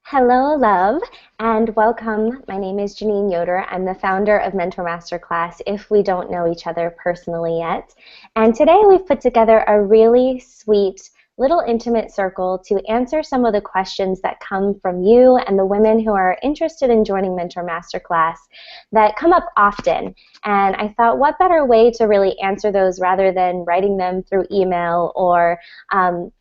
Hello, love, and welcome. My name is Janine Yoder. I'm the founder of Mentor Masterclass, if we don't know each other personally yet. And today we've put together a really sweet little intimate circle to answer some of the questions that come from you and the women who are interested in joining Mentor Masterclass that come up often. And I thought, what better way to really answer those rather than writing them through email or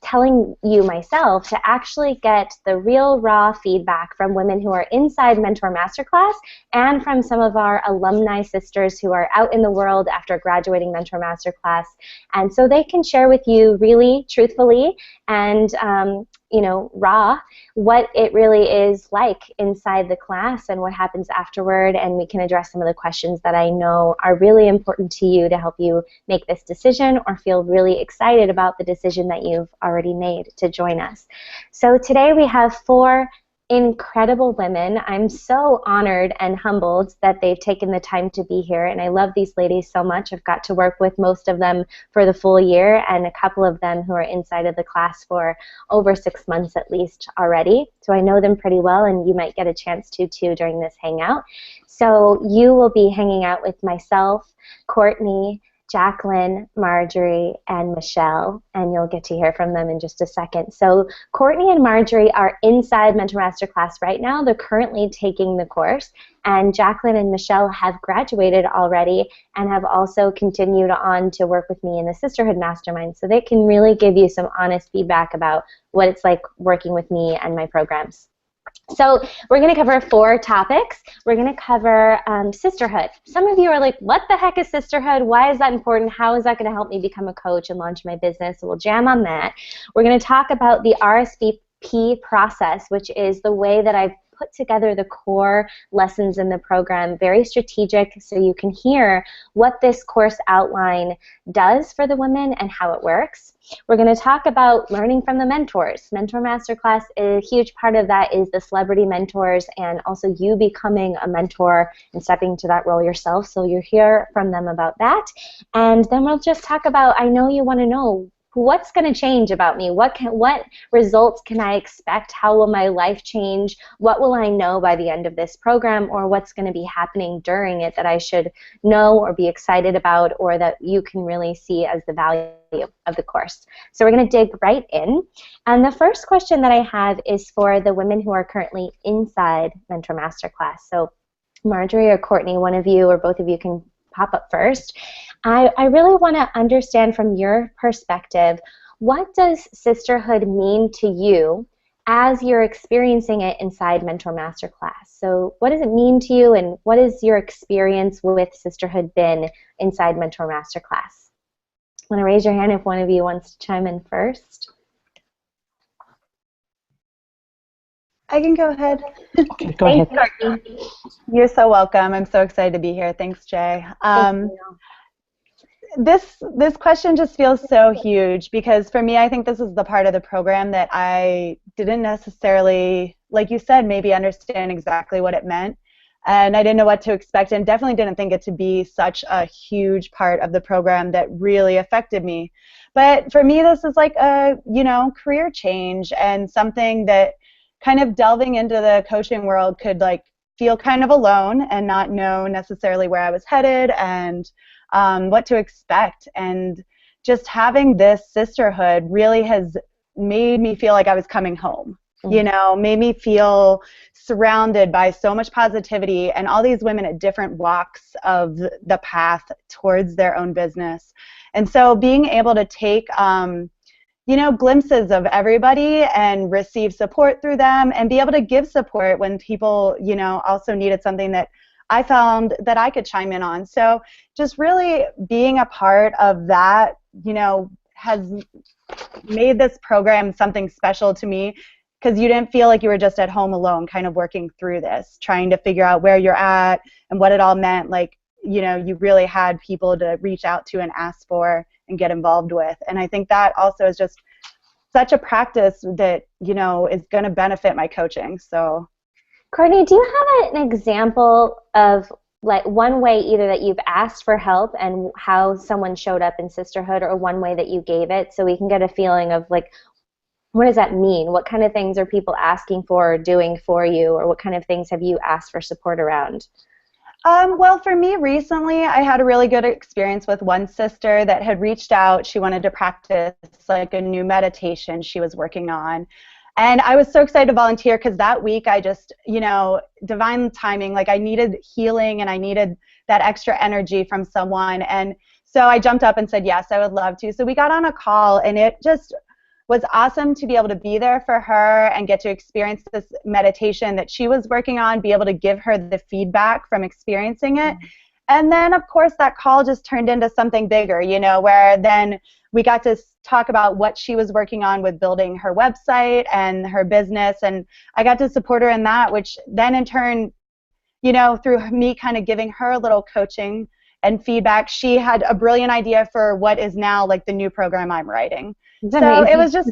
telling you myself, to actually get the real raw feedback from women who are inside Mentor Masterclass and from some of our alumni sisters who are out in the world after graduating Mentor Masterclass. And so they can share with you really truthfully and raw what it really is like inside the class and what happens afterward, and we can address some of the questions that I know are really important to you to help you make this decision or feel really excited about the decision that you've already made to join us. So today we have 4 incredible women. I'm so honored and humbled that they've taken the time to be here, and I love these ladies so much. I've got to work with most of them for the full year, and a couple of them who are inside of the class for over 6 months at least already. So I know them pretty well, and you might get a chance to too during this hangout. So you will be hanging out with myself, Courtney, Jacqueline, Marjorie, and Michelle, and you'll get to hear from them in just a second. So Courtney and Marjorie are inside Mentor Masterclass right now. They're currently taking the course, and Jacqueline and Michelle have graduated already and have also continued on to work with me in the Sisterhood Mastermind, so they can really give you some honest feedback about what it's like working with me and my programs. So we're going to cover 4 topics. We're going to cover sisterhood. Some of you are like, what the heck is sisterhood? Why is that important? How is that going to help me become a coach and launch my business? So we'll jam on that. We're going to talk about the RSVP process, which is the way that I've put together the core lessons in the program, very strategic, so you can hear what this course outline does for the women and how it works. We're going to talk about learning from the mentors. Mentor Masterclass, a huge part of that is the celebrity mentors and also you becoming a mentor and stepping into that role yourself. So you'll hear from them about that. And then we'll just talk about, I know you want to know, what's going to change about me? What results can I expect? How will my life change? What will I know by the end of this program, or what's going to be happening during it that I should know or be excited about, or that you can really see as the value of the course? So we're going to dig right in. And the first question that I have is for the women who are currently inside Mentor Masterclass. So Marjorie or Courtney, one of you or both of you can pop up first. I really want to understand from your perspective, what does sisterhood mean to you as you're experiencing it inside Mentor Masterclass? So what does it mean to you, and what has your experience with sisterhood been inside Mentor Masterclass? Want to raise your hand if one of you wants to chime in first? I can go ahead. Okay, go ahead. Thanks, Courtney. You're so welcome. I'm so excited to be here. Thanks, Jay. Thank you. This question just feels so huge because for me, I think this is the part of the program that I didn't necessarily, like you said, maybe understand exactly what it meant. And I didn't know what to expect, and definitely didn't think it to be such a huge part of the program that really affected me. But for me, this is like a, career change, and something that kind of delving into the coaching world could like feel kind of alone and not know necessarily where I was headed and what to expect. And just having this sisterhood really has made me feel like I was coming home. Made me feel surrounded by so much positivity and all these women at different walks of the path towards their own business. And so being able to take glimpses of everybody and receive support through them and be able to give support when people, also needed something that I found that I could chime in on. So just really being a part of that, has made this program something special to me, because you didn't feel like you were just at home alone kind of working through this, trying to figure out where you're at and what it all meant. Like, you really had people to reach out to and ask for and get involved with. And I think that also is just such a practice that, is going to benefit my coaching. So, Courtney, do you have an example of like one way either that you've asked for help and how someone showed up in sisterhood, or one way that you gave it, so we can get a feeling of like what does that mean? What kind of things are people asking for or doing for you, or what kind of things have you asked for support around? Well, for me recently, I had a really good experience with one sister that had reached out. She wanted to practice like a new meditation she was working on. And I was so excited to volunteer because that week I just, divine timing, like I needed healing and I needed that extra energy from someone. And so I jumped up and said, yes, I would love to. So we got on a call, and it just was awesome to be able to be there for her and get to experience this meditation that she was working on, be able to give her the feedback from experiencing it. And then, of course, that call just turned into something bigger, where then we got to talk about what she was working on with building her website and her business. And I got to support her in that, which then in turn, through me kind of giving her a little coaching and feedback, she had a brilliant idea for what is now like the new program I'm writing. So it was just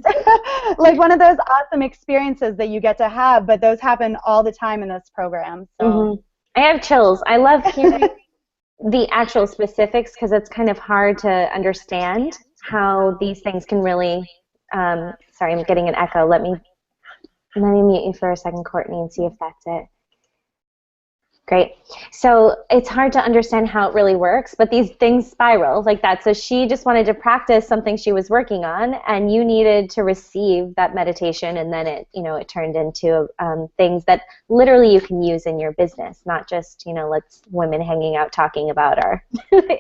like one of those awesome experiences that you get to have, but those happen all the time in this program. So. I have chills. I love hearing the actual specifics because it's kind of hard to understand how these things can really, sorry, I'm getting an echo. Let me mute you for a second, Courtney, and see if that's it. Great. So it's hard to understand how it really works, but these things spiral like that. So she just wanted to practice something she was working on, and you needed to receive that meditation, and then it turned into things that literally you can use in your business, not just, let's women hanging out talking about our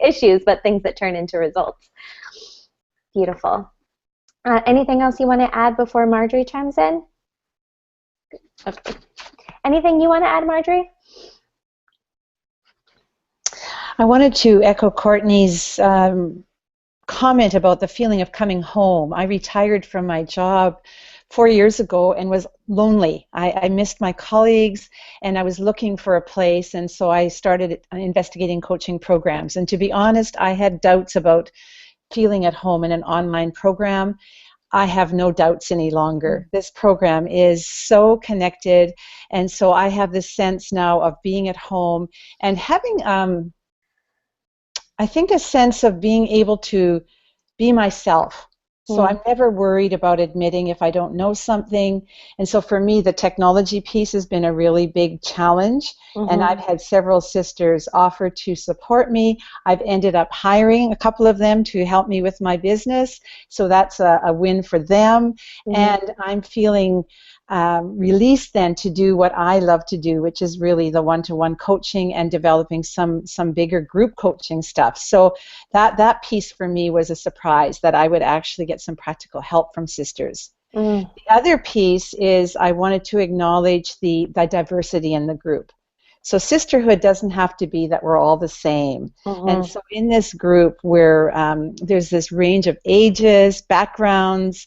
issues, but things that turn into results. Beautiful. Anything else you want to add before Marjorie chimes in? Okay. Anything you want to add, Marjorie? I wanted to echo Courtney's comment about the feeling of coming home. I retired from my job 4 years ago and was lonely. I missed my colleagues, and I was looking for a place, and so I started investigating coaching programs. And to be honest, I had doubts about feeling at home in an online program. I have no doubts any longer. This program is so connected, and so I have this sense now of being at home and having I think a sense of being able to be myself. So I'm never worried about admitting if I don't know something. And so for me, the technology piece has been a really big challenge. And I've had several sisters offer to support me. I've ended up hiring a couple of them to help me with my business. So that's a win for them. And I'm feeling released then to do what I love to do, which is really the one-to-one coaching and developing some bigger group coaching stuff. So that piece for me was a surprise, that I would actually get some practical help from sisters. The other piece is I wanted to acknowledge the diversity in the group. So sisterhood doesn't have to be that we're all the same. And so in this group where there's this range of ages, backgrounds,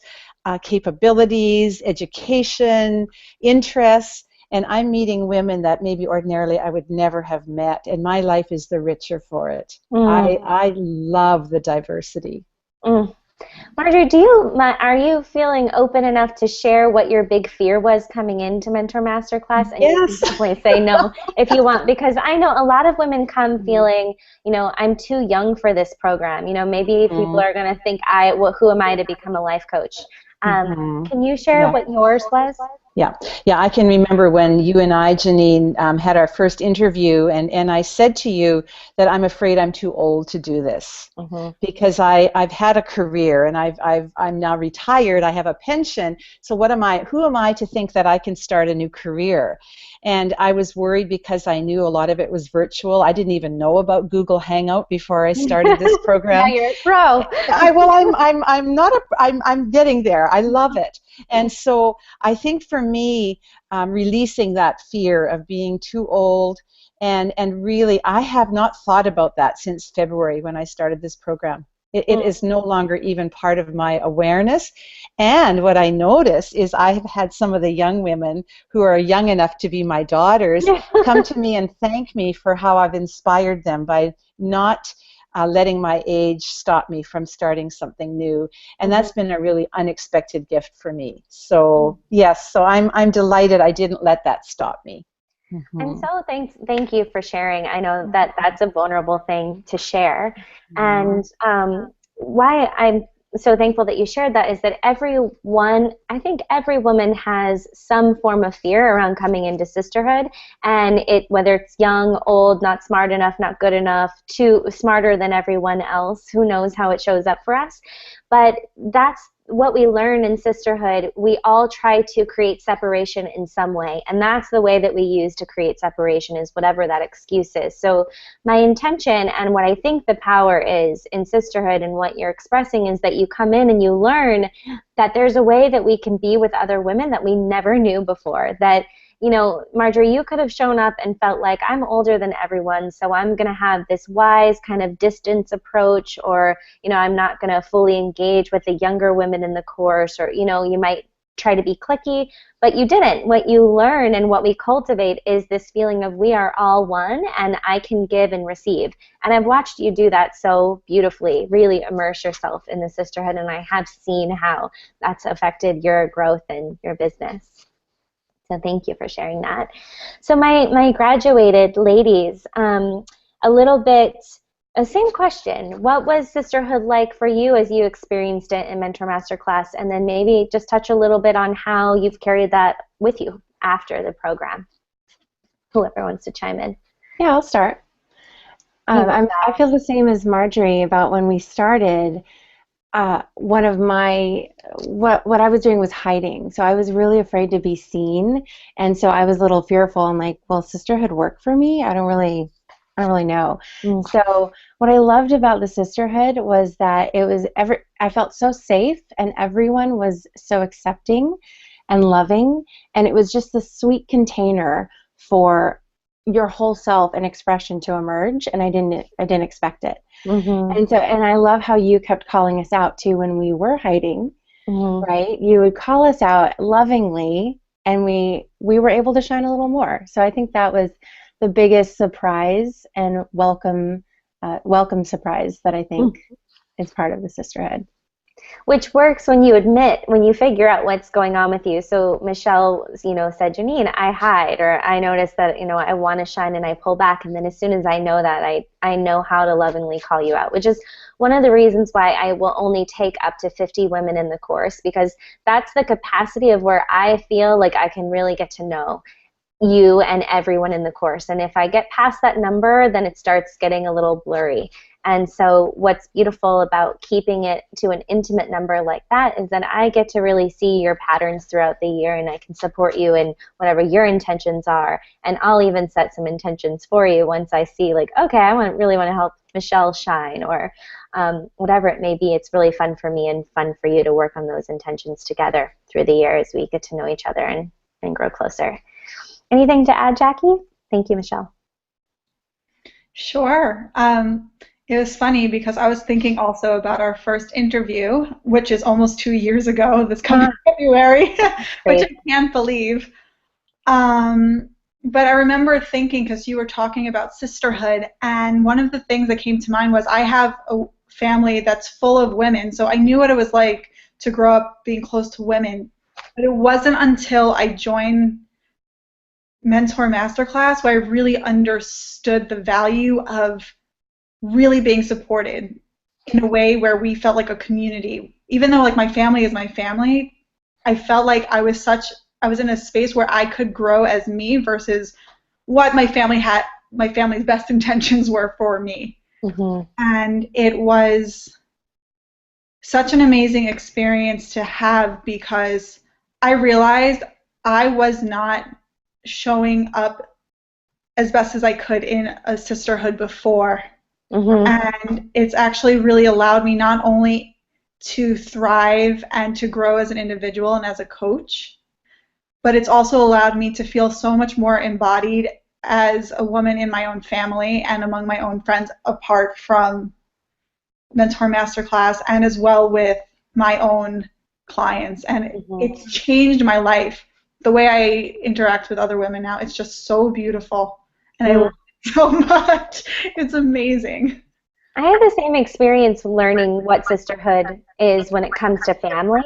capabilities, education, interests, and I'm meeting women that maybe ordinarily I would never have met, and my life is the richer for it. I love the diversity. Marjorie, are you feeling open enough to share what your big fear was coming into Mentor Masterclass? And you can definitely say no if you want, because I know a lot of women come feeling, I'm too young for this program. Maybe people are going to think, who am I to become a life coach? Can you share what yours was? Yeah, I can remember when you and I, Janine, had our first interview, and I said to you that I'm afraid I'm too old to do this because I've had a career and I'm now retired. I have a pension. So who am I to think that I can start a new career? And I was worried because I knew a lot of it was virtual. I didn't even know about Google Hangout before I started this program. Now you're a pro. I'm getting there. I love it. And so I think for me, releasing that fear of being too old, and really, I have not thought about that since February when I started this program. It is no longer even part of my awareness. And what I notice is I have had some of the young women who are young enough to be my daughters come to me and thank me for how I've inspired them by not letting my age stop me from starting something new. And that's been a really unexpected gift for me. So yes, so I'm delighted I didn't let that stop me. And so thank you for sharing. I know that that's a vulnerable thing to share. And why so thankful that you shared that is that I think every woman has some form of fear around coming into sisterhood, and whether it's young, old, not smart enough, not good enough, too smarter than everyone else, who knows how it shows up for us. But that's what we learn in sisterhood. We all try to create separation in some way, and that's the way that we use to create separation, is whatever that excuse is. So my intention and what I think the power is in sisterhood and what you're expressing is that you come in and you learn that there's a way that we can be with other women that we never knew before. That, you know, Marjorie, you could have shown up and felt like, I'm older than everyone, so I'm going to have this wise kind of distance approach, or, you know, I'm not going to fully engage with the younger women in the course, or, you know, you might try to be cliquey, but you didn't. What you learn and what we cultivate is this feeling of we are all one, and I can give and receive. And I've watched you do that so beautifully, really immerse yourself in the sisterhood, and I have seen how that's affected your growth and your business. So thank you for sharing that. So my graduated ladies, a little bit, same question. What was sisterhood like for you as you experienced it in Mentor Masterclass? And then maybe just touch a little bit on how you've carried that with you after the program. Whoever wants to chime in. Yeah, I'll start. I feel the same as Marjorie about when we started. One of my, what I was doing was hiding. So I was really afraid to be seen. And so I was a little fearful and like, will sisterhood work for me? I don't really know. So what I loved about the sisterhood was that I felt so safe, and everyone was so accepting and loving. And it was just this sweet container for your whole self and expression to emerge. And I didn't expect it. And I love how you kept calling us out too when we were hiding, right? You would call us out lovingly, and we were able to shine a little more. So I think that was the biggest surprise and welcome surprise that I think is part of the sisterhood. Which works when you figure out what's going on with you. So Michelle, you know, said, Janine, I hide, or I notice that, you know, I want to shine and I pull back. And then as soon as I know that, I know how to lovingly call you out, which is one of the reasons why I will only take up to 50 women in the course, because that's the capacity of where I feel like I can really get to know you and everyone in the course. And if I get past that number, then it starts getting a little blurry. And so what's beautiful about keeping it to an intimate number like that is that I get to really see your patterns throughout the year, and I can support you in whatever your intentions are. And I'll even set some intentions for you once I see, like, okay, I really want to help Michelle shine, or whatever it may be. It's really fun for me and fun for you to work on those intentions together through the year as we get to know each other and grow closer. Anything to add, Jackie? Thank you, Michelle. Sure. It was funny because I was thinking also about our first interview, which is almost 2 years ago, this coming February, which I can't believe. But I remember thinking, because you were talking about sisterhood, and one of the things that came to mind was I have a family that's full of women, so I knew what it was like to grow up being close to women. But it wasn't until I joined Mentor Masterclass where I really understood the value of really being supported in a way where we felt like a community. Even though like my family is my family, I felt like I was in a space where I could grow as me versus what my family's best intentions were for me. And it was such an amazing experience to have, because I realized I was not showing up as best as I could in a sisterhood before. And it's actually really allowed me not only to thrive and to grow as an individual and as a coach, but it's also allowed me to feel so much more embodied as a woman in my own family and among my own friends, apart from Mentor Masterclass, and as well with my own clients. And it's changed my life. The way I interact with other women now, it's just so beautiful. And I love it so much. It's amazing. I had the same experience learning what sisterhood is when it comes to family.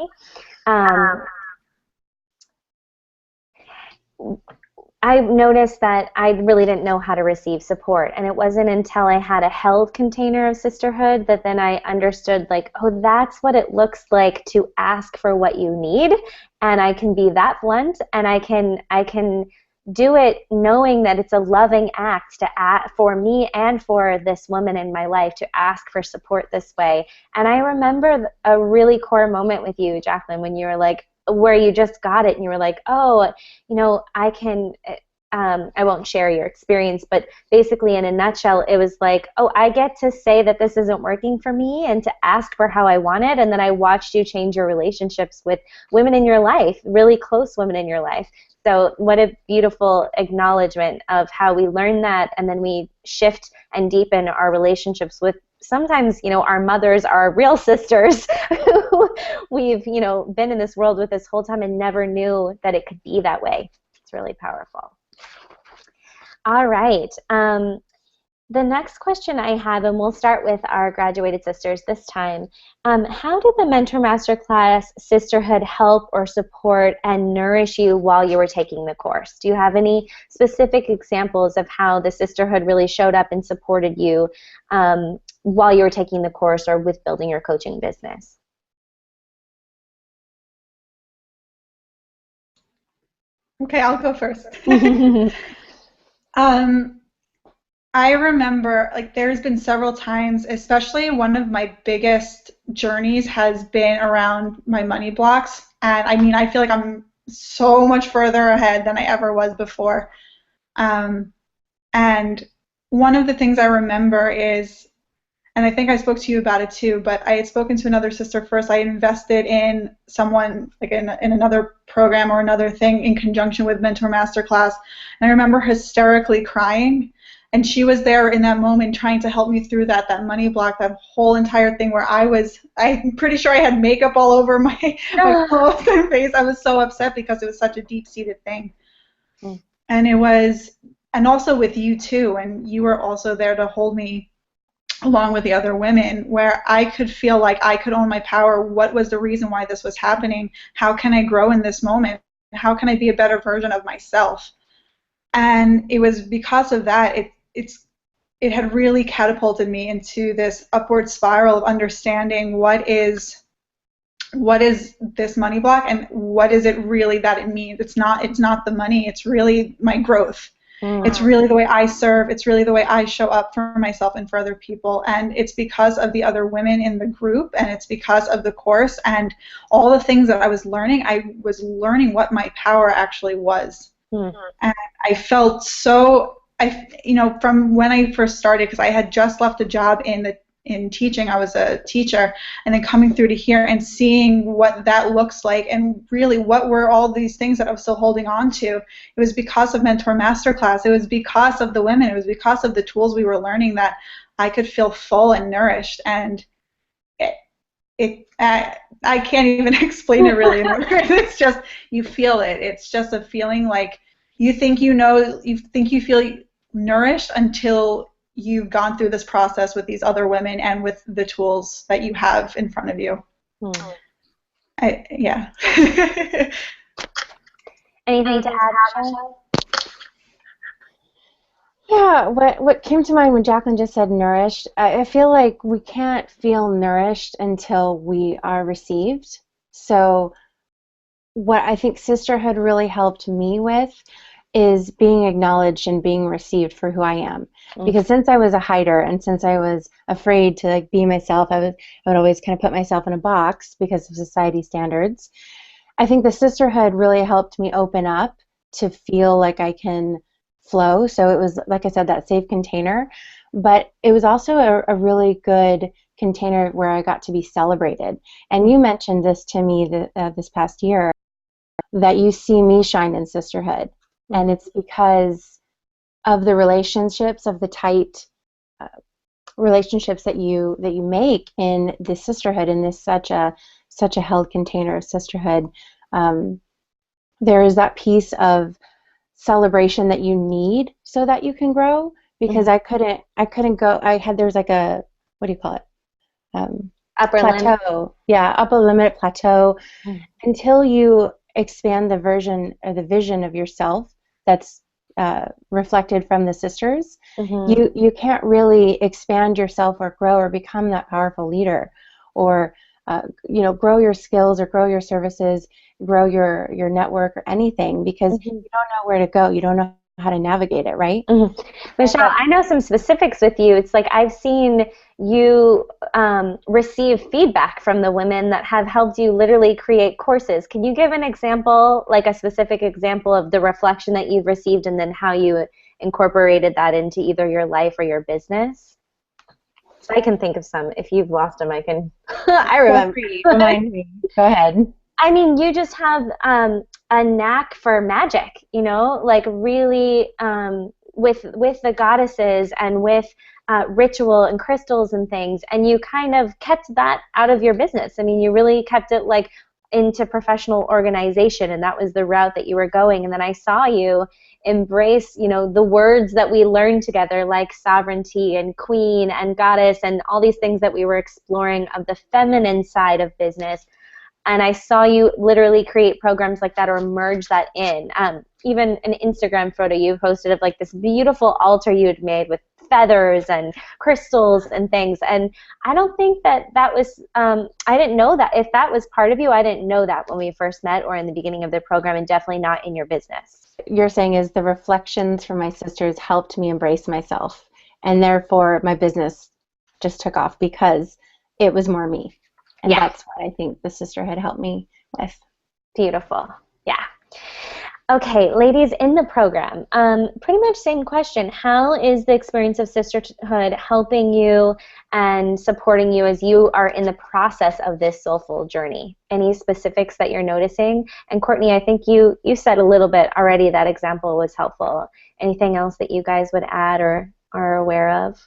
I noticed that I really didn't know how to receive support. And it wasn't until I had a held container of sisterhood that then I understood, like, oh, that's what it looks like to ask for what you need. And I can be that blunt, and I can do it knowing that it's a loving act to ask for me and for this woman in my life to ask for support this way. And I remember a really core moment with you, Jacqueline, when you were like, where you just got it and you were like, oh, I can, I won't share your experience, but basically in a nutshell, it was like, oh, I get to say that this isn't working for me and to ask for how I want it. And then I watched you change your relationships with women in your life, really close women in your life. So what a beautiful acknowledgement of how we learn that, and then we shift and deepen our relationships with sometimes, our mothers are real sisters who we've, been in this world with this whole time and never knew that it could be that way. It's really powerful. All right. The next question I have, and we'll start with our graduated sisters this time, how did the Mentor Masterclass Sisterhood help or support and nourish you while you were taking the course? Do you have any specific examples of how the Sisterhood really showed up and supported you while you were taking the course or with building your coaching business? Okay, I'll go first. I remember, like, there's been several times, especially one of my biggest journeys has been around my money blocks. And I mean, I feel like I'm so much further ahead than I ever was before. And one of the things I remember is, and I think I spoke to you about it too, but I had spoken to another sister first. I invested in someone, like in another program or another thing in conjunction with Mentor Masterclass. And I remember hysterically crying. And she was there in that moment trying to help me through that money block, that whole entire thing where I'm pretty sure I had makeup all over my clothes and face. I was so upset because it was such a deep-seated thing. Mm. And also with you too, and you were also there to hold me along with the other women, where I could feel like I could own my power. What was the reason why this was happening? How can I grow in this moment? How can I be a better version of myself? And it was because of that, it had really catapulted me into this upward spiral of understanding what is this money block and what is it really that it means. It's not the money, it's really my growth. Mm. It's really the way I serve, it's really the way I show up for myself and for other people, and it's because of the other women in the group, and it's because of the course and all the things that I was learning what my power actually was. Mm. And I felt so, from when I first started, because I had just left a job in teaching, I was a teacher, and then coming through to here and seeing what that looks like, and really what were all these things that I was still holding on to. It was because of Mentor Masterclass. It was because of the women. It was because of the tools we were learning that I could feel full and nourished. And I can't even explain it really in words. It's just, you feel it. It's just a feeling like you think you feel nourished until you've gone through this process with these other women and with the tools that you have in front of you. Yeah. Anything to add, Michelle? Yeah, what came to mind when Jacqueline just said nourished, I feel like we can't feel nourished until we are received. So what I think Sisterhood really helped me with is being acknowledged and being received for who I am. Mm-hmm. Because since I was a hider and since I was afraid to be myself, I would always kind of put myself in a box because of society standards. I think the Sisterhood really helped me open up to feel like I can flow. So it was, like I said, that safe container, but it was also a really good container where I got to be celebrated. And you mentioned this to me this past year, that you see me shine in Sisterhood. Mm-hmm. And it's because of the relationships, of the tight relationships that you make in this Sisterhood, in this such a held container of Sisterhood. There is that piece of celebration that you need so that you can grow, because mm-hmm. I couldn't go, there's like a, what do you call it? Upper plateau. limit. Yeah, upper limit plateau. Mm-hmm. Until you expand the version or the vision of yourself that's reflected from the sisters, Mm-hmm. you can't really expand yourself or grow or become that powerful leader, or grow your skills or grow your services, grow your network or anything, because Mm-hmm. you don't know where to go. You don't know how to navigate it, right? Mm-hmm. Michelle, I know some specifics with you. It's like I've seen you receive feedback from the women that have helped you literally create courses. Can you give an example, like a specific example of the reflection that you've received and then how you incorporated that into either your life or your business? I can think of some. If you've lost them, I can. I remember. Remind me. Go ahead. I mean, you just have a knack for magic, you know, like really with the goddesses and with ritual and crystals and things, and you kind of kept that out of your business. I mean, you really kept it like into professional organization, and that was the route that you were going. And then I saw you embrace, you know, the words that we learned together, like sovereignty and queen and goddess and all these things that we were exploring of the feminine side of business. And I saw you literally create programs like that or merge that in. Even an Instagram photo you posted of like this beautiful altar you had made with feathers and crystals and things. And I don't think that was, I didn't know that. If that was part of you, I didn't know that when we first met or in the beginning of the program, and definitely not in your business. You're saying is the reflections from my sisters helped me embrace myself, and therefore my business just took off because it was more me. And Yeah. That's what I think the sisterhood helped me with. Beautiful. Yeah. Okay, ladies in the program, pretty much same question. How is the experience of sisterhood helping you and supporting you as you are in the process of this soulful journey? Any specifics that you're noticing? And Courtney, I think you said a little bit already that example was helpful. Anything else that you guys would add or are aware of?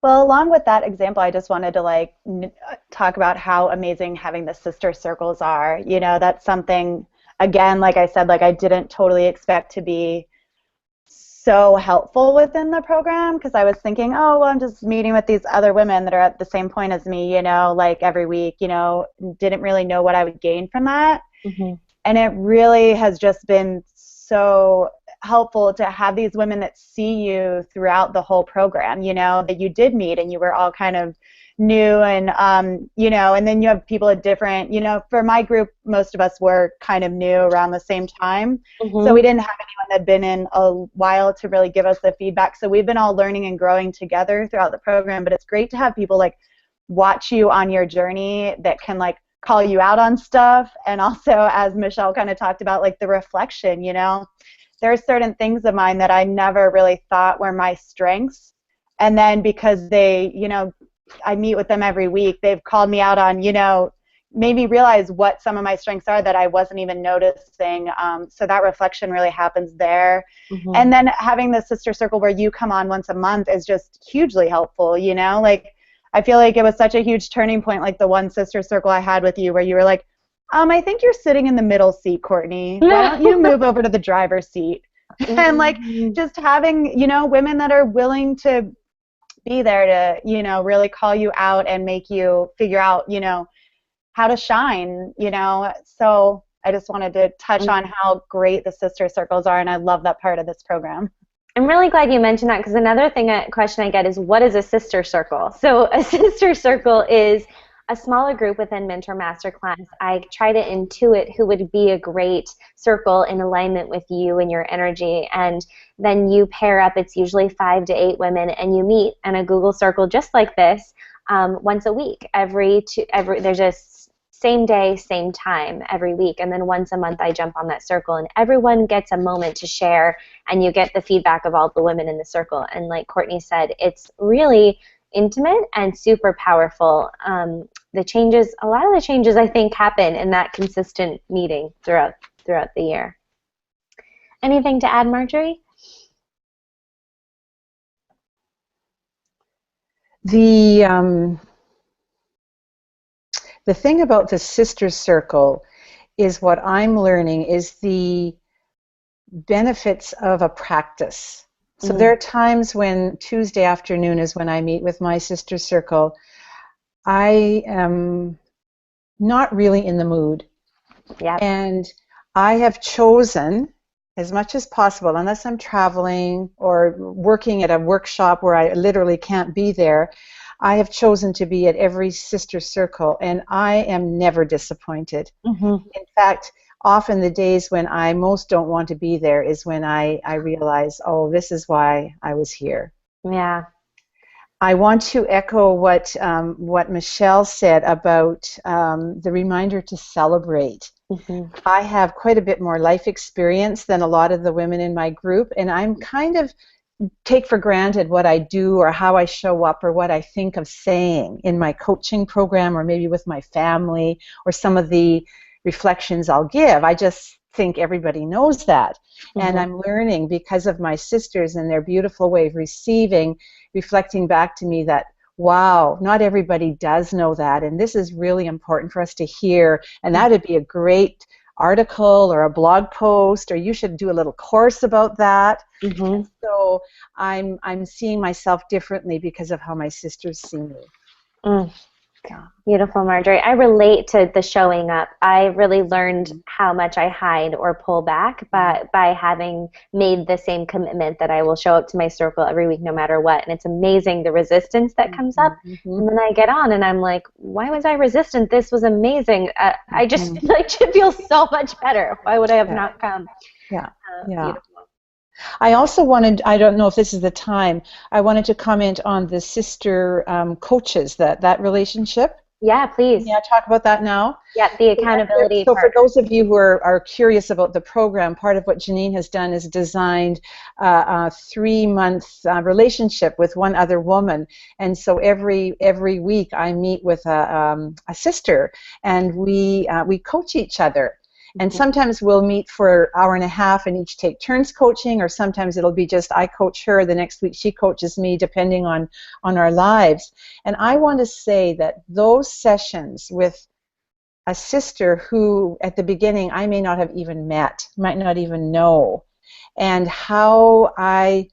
Well, along with that example, I just wanted to talk about how amazing having the sister circles are. You know, that's something, again, like I said, like I didn't totally expect to be so helpful within the program, because I was thinking, oh, well, I'm just meeting with these other women that are at the same point as me, you know, like every week, you know, didn't really know what I would gain from that. Mm-hmm. And it really has just been so helpful to have these women that see you throughout the whole program, you know, that you did meet and you were all kind of new, and you know, and then you have people at different, you know, for my group, most of us were kind of new around the same time. Mm-hmm. So we didn't have anyone that had been in a while to really give us the feedback. So we've been all learning and growing together throughout the program, but it's great to have people like watch you on your journey that can like call you out on stuff. And also, as Michelle kind of talked about, like the reflection, you know, there are certain things of mine that I never really thought were my strengths. And then because they, you know, I meet with them every week, they've called me out on, you know, made me realize what some of my strengths are that I wasn't even noticing. So that reflection really happens there. Mm-hmm. And then having the sister circle where you come on once a month is just hugely helpful, you know, like I feel like it was such a huge turning point, like the one sister circle I had with you where you were like, I think you're sitting in the middle seat, Courtney. Why don't you move over to the driver's seat? And like just having, you know, women that are willing to be there to, you know, really call you out and make you figure out, you know, how to shine, you know. So I just wanted to touch on how great the sister circles are, and I love that part of this program. I'm really glad you mentioned that, because another question I get is, what is a sister circle? So a sister circle is a smaller group within Mentor Masterclass. I try to intuit who would be a great circle in alignment with you and your energy, and then you pair up. It's usually 5 to 8 women, and you meet in a Google circle just like this once a week. There's a same day, same time every week, and then once a month I jump on that circle, and everyone gets a moment to share, and you get the feedback of all the women in the circle. And like Courtney said, it's really intimate and super powerful. A lot of the changes I think happen in that consistent meeting throughout the year. Anything to add, Marjorie? The thing about the sister circle is what I'm learning is the benefits of a practice. So there are times when Tuesday afternoon is when I meet with my sister circle. I am not really in the mood. Yep. And I have chosen, as much as possible, unless I'm traveling or working at a workshop where I literally can't be there, I have chosen to be at every sister circle, and I am never disappointed. Mm-hmm. In fact, often the days when I most don't want to be there is when I realize, oh, this is why I was here. Yeah. I want to echo what Michelle said about the reminder to celebrate. Mm-hmm. I have quite a bit more life experience than a lot of the women in my group, and I'm kind of take for granted what I do or how I show up or what I think of saying in my coaching program or maybe with my family or some of the reflections I'll give. I just think everybody knows that. Mm-hmm. And I'm learning because of my sisters and their beautiful way of receiving, reflecting back to me that, wow, not everybody does know that. And this is really important for us to hear. And that would be a great article or a blog post, or you should do a little course about that. Mm-hmm. So I'm seeing myself differently because of how my sisters see me. Mm. Beautiful, Marjorie. I relate to the showing up. I really learned how much I hide or pull back by having made the same commitment that I will show up to my circle every week no matter what. And it's amazing the resistance that comes up. Mm-hmm. And then I get on and I'm like, why was I resistant? This was amazing. I just feel like it feels so much better. Why would I have not come? Yeah. Beautiful. I also wanted, I don't know if this is the time, I wanted to comment on the sister coaches, that relationship. Yeah, please. Yeah, talk about that now. Yeah, the accountability So part. for those of you who are curious about the program, part of what Janine has done is designed a 3-month relationship with one other woman. And so every week I meet with a sister, and we coach each other. And sometimes we'll meet for an hour and a half and each take turns coaching, or sometimes it'll be just I coach her, the next week she coaches me, depending on our lives. And I want to say that those sessions with a sister who at the beginning I may not have even met, might not even know, and how I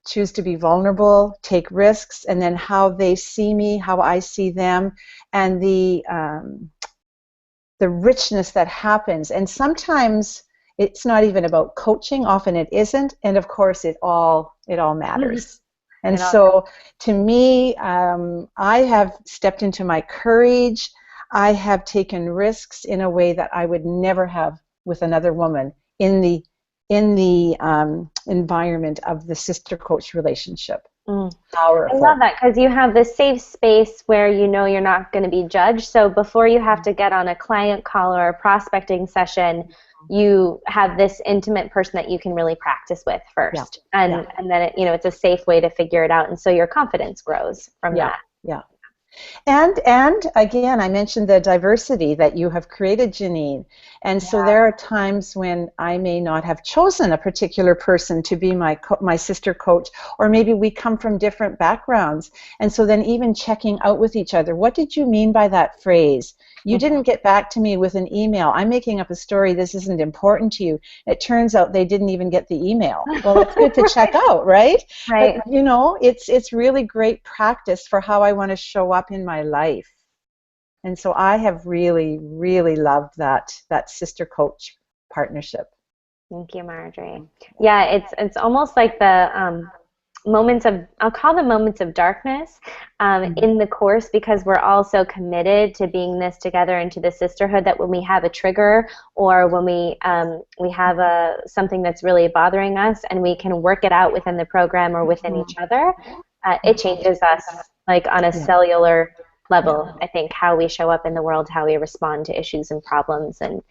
choose to be vulnerable, take risks, and then how they see me, how I see them, and the richness that happens. And sometimes it's not even about coaching, often it isn't, and of course it all matters. And so to me, I have stepped into my courage. I have taken risks in a way that I would never have with another woman in the environment of the sister coach relationship. Powerful. I love that, because you have this safe space where you know you're not going to be judged. So before you have to get on a client call or a prospecting session, you have this intimate person that you can really practice with first. And then it's a safe way to figure it out. And so your confidence grows from that. Yeah. And again, I mentioned the diversity that you have created, Janine. And so there are times when I may not have chosen a particular person to be my sister coach, or maybe we come from different backgrounds. And so then even checking out with each other, what did you mean by that phrase? You didn't get back to me with an email. I'm making up a story. This isn't important to you. It turns out they didn't even get the email. Well, it's good to check out, right? Right. But, it's really great practice for how I want to show up in my life. And so I have really, really loved that sister coach partnership. Thank you, Marjorie. Yeah, it's almost like the I'll call them moments of darkness in the course, because we're all so committed to being this together and to the sisterhood, that when we have a trigger or when we have something that's really bothering us and we can work it out within the program or within each other, it changes us like on a cellular level. I think how we show up in the world, how we respond to issues and problems, and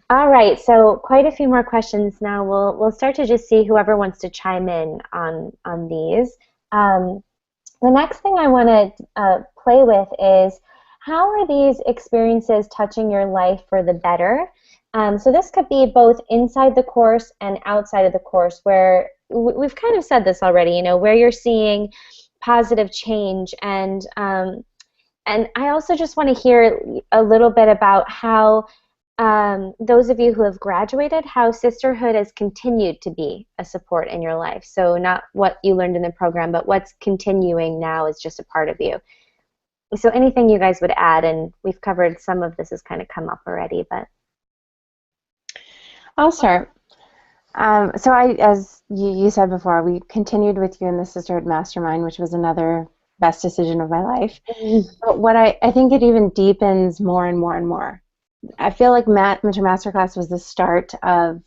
All right, so quite a few more questions now. We'll start to just see whoever wants to chime in on these. The next thing I want to play with is, how are these experiences touching your life for the better? So this could be both inside the course and outside of the course, where we've kind of said this already, where you're seeing positive change. And I also just want to hear a little bit about how those of you who have graduated, how sisterhood has continued to be a support in your life. So not what you learned in the program, but what's continuing now is just a part of you. So anything you guys would add, and we've covered some of this has kind of come up already, but. I'll start. So as you said before, we continued with you in the Sisterhood Mastermind, which was another best decision of my life. But what I think it even deepens more and more and more. I feel like Mentor Masterclass was the start of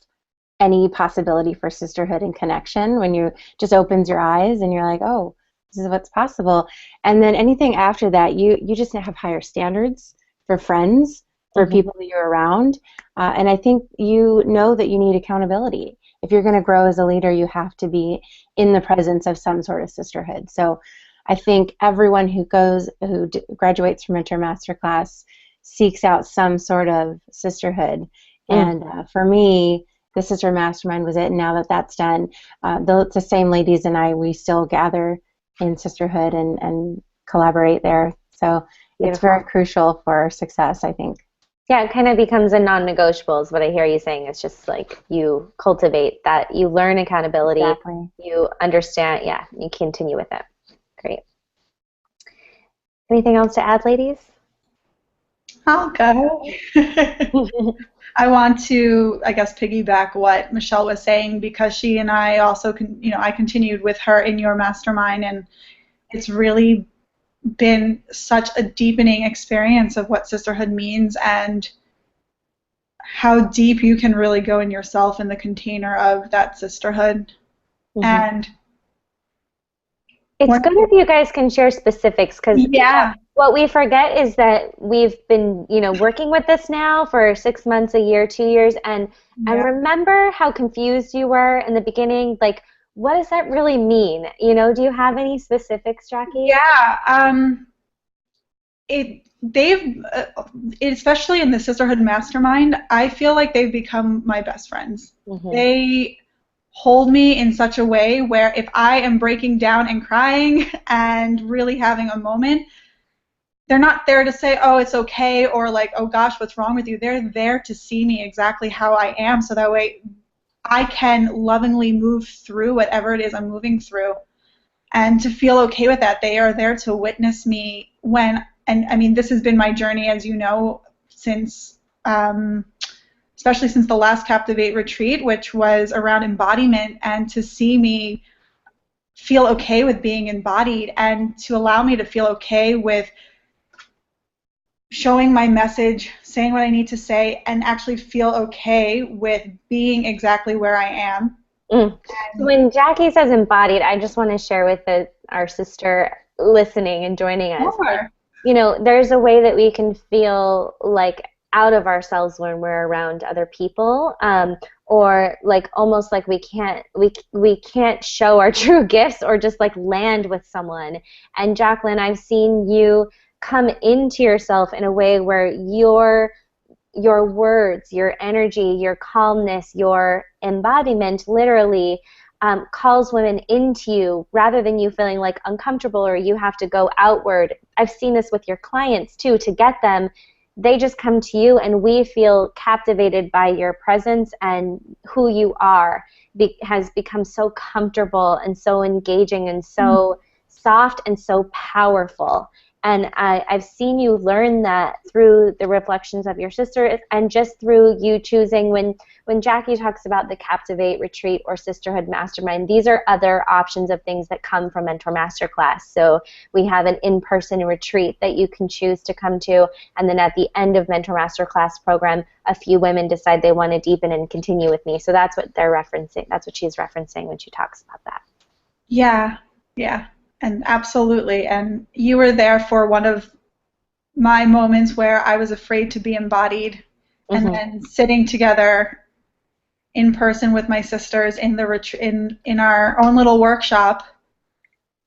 any possibility for sisterhood and connection, when you just opens your eyes and you're like, oh, this is what's possible. And then anything after that, you just have higher standards for friends, for people that you're around. And I think you know that you need accountability. If you're going to grow as a leader, you have to be in the presence of some sort of sisterhood. So I think everyone who graduates from Mentor Masterclass seeks out some sort of sisterhood. And for me, the Sister Mastermind was it. And now that that's done, the same ladies and I, we still gather in Sisterhood and collaborate there. So it's very crucial for our success, I think. Yeah, it kind of becomes a non-negotiable is what I hear you saying. It's just like you cultivate that, you learn accountability, you understand, you continue with it. Great. Anything else to add, ladies? I'll go. I want to, I guess, piggyback what Michelle was saying, because she and I also, I continued with her in your mastermind, and it's really been such a deepening experience of what sisterhood means and how deep you can really go in yourself in the container of that sisterhood. And it's good if you guys can share specifics, because what we forget is that we've been, working with this now for 6 months, a year, 2 years, and remember how confused you were in the beginning. Like, what does that really mean? Do you have any specifics, Jackie? Yeah, they've, especially in the Sisterhood Mastermind, I feel like they've become my best friends. They hold me in such a way where if I am breaking down and crying and really having a moment, they're not there to say, oh, it's okay, or like, oh gosh, what's wrong with you? They're there to see me exactly how I am, so that way I can lovingly move through whatever it is I'm moving through, and to feel okay with that. They are there to witness me when, and I mean, this has been my journey, as you know, since, especially since the last Captivate retreat, which was around embodiment, and to see me feel okay with being embodied, and to allow me to feel okay with showing my message, saying what I need to say, and actually feel okay with being exactly where I am. When Jackie says embodied, I just want to share with our sister listening and joining us. Sure. Like, there's a way that we can feel like out of ourselves when we're around other people, or like almost like we can't show our true gifts or just like land with someone. And Jacqueline, I've seen you come into yourself in a way where your words, your energy, your calmness, your embodiment literally calls women into you, rather than you feeling like uncomfortable or you have to go outward. I've seen this with your clients too. To get them, they just come to you, and we feel captivated by your presence, and who you are has become so comfortable and so engaging and so soft and so powerful. And I've seen you learn that through the reflections of your sister, and just through you choosing, when Jackie talks about the Captivate Retreat or Sisterhood Mastermind, these are other options of things that come from Mentor Masterclass. So we have an in-person retreat that you can choose to come to, and then at the end of Mentor Masterclass program, a few women decide they want to deepen and continue with me. So that's what they're referencing. That's what she's referencing when she talks about that. Yeah. And absolutely. And you were there for one of my moments where I was afraid to be embodied, and then sitting together in person with my sisters in the in our own little workshop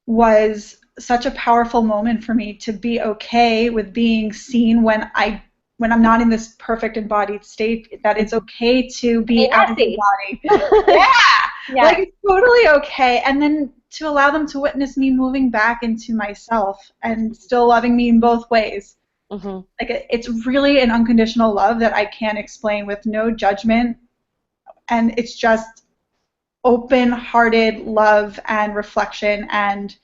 was such a powerful moment for me, to be okay with being seen when I'm not in this perfect embodied state, that it's okay to be out of the body. Like, it's totally okay. And then to allow them to witness me moving back into myself and still loving me in both ways. Like, it's really an unconditional love that I can't explain, with no judgment, and it's just open-hearted love and reflection, and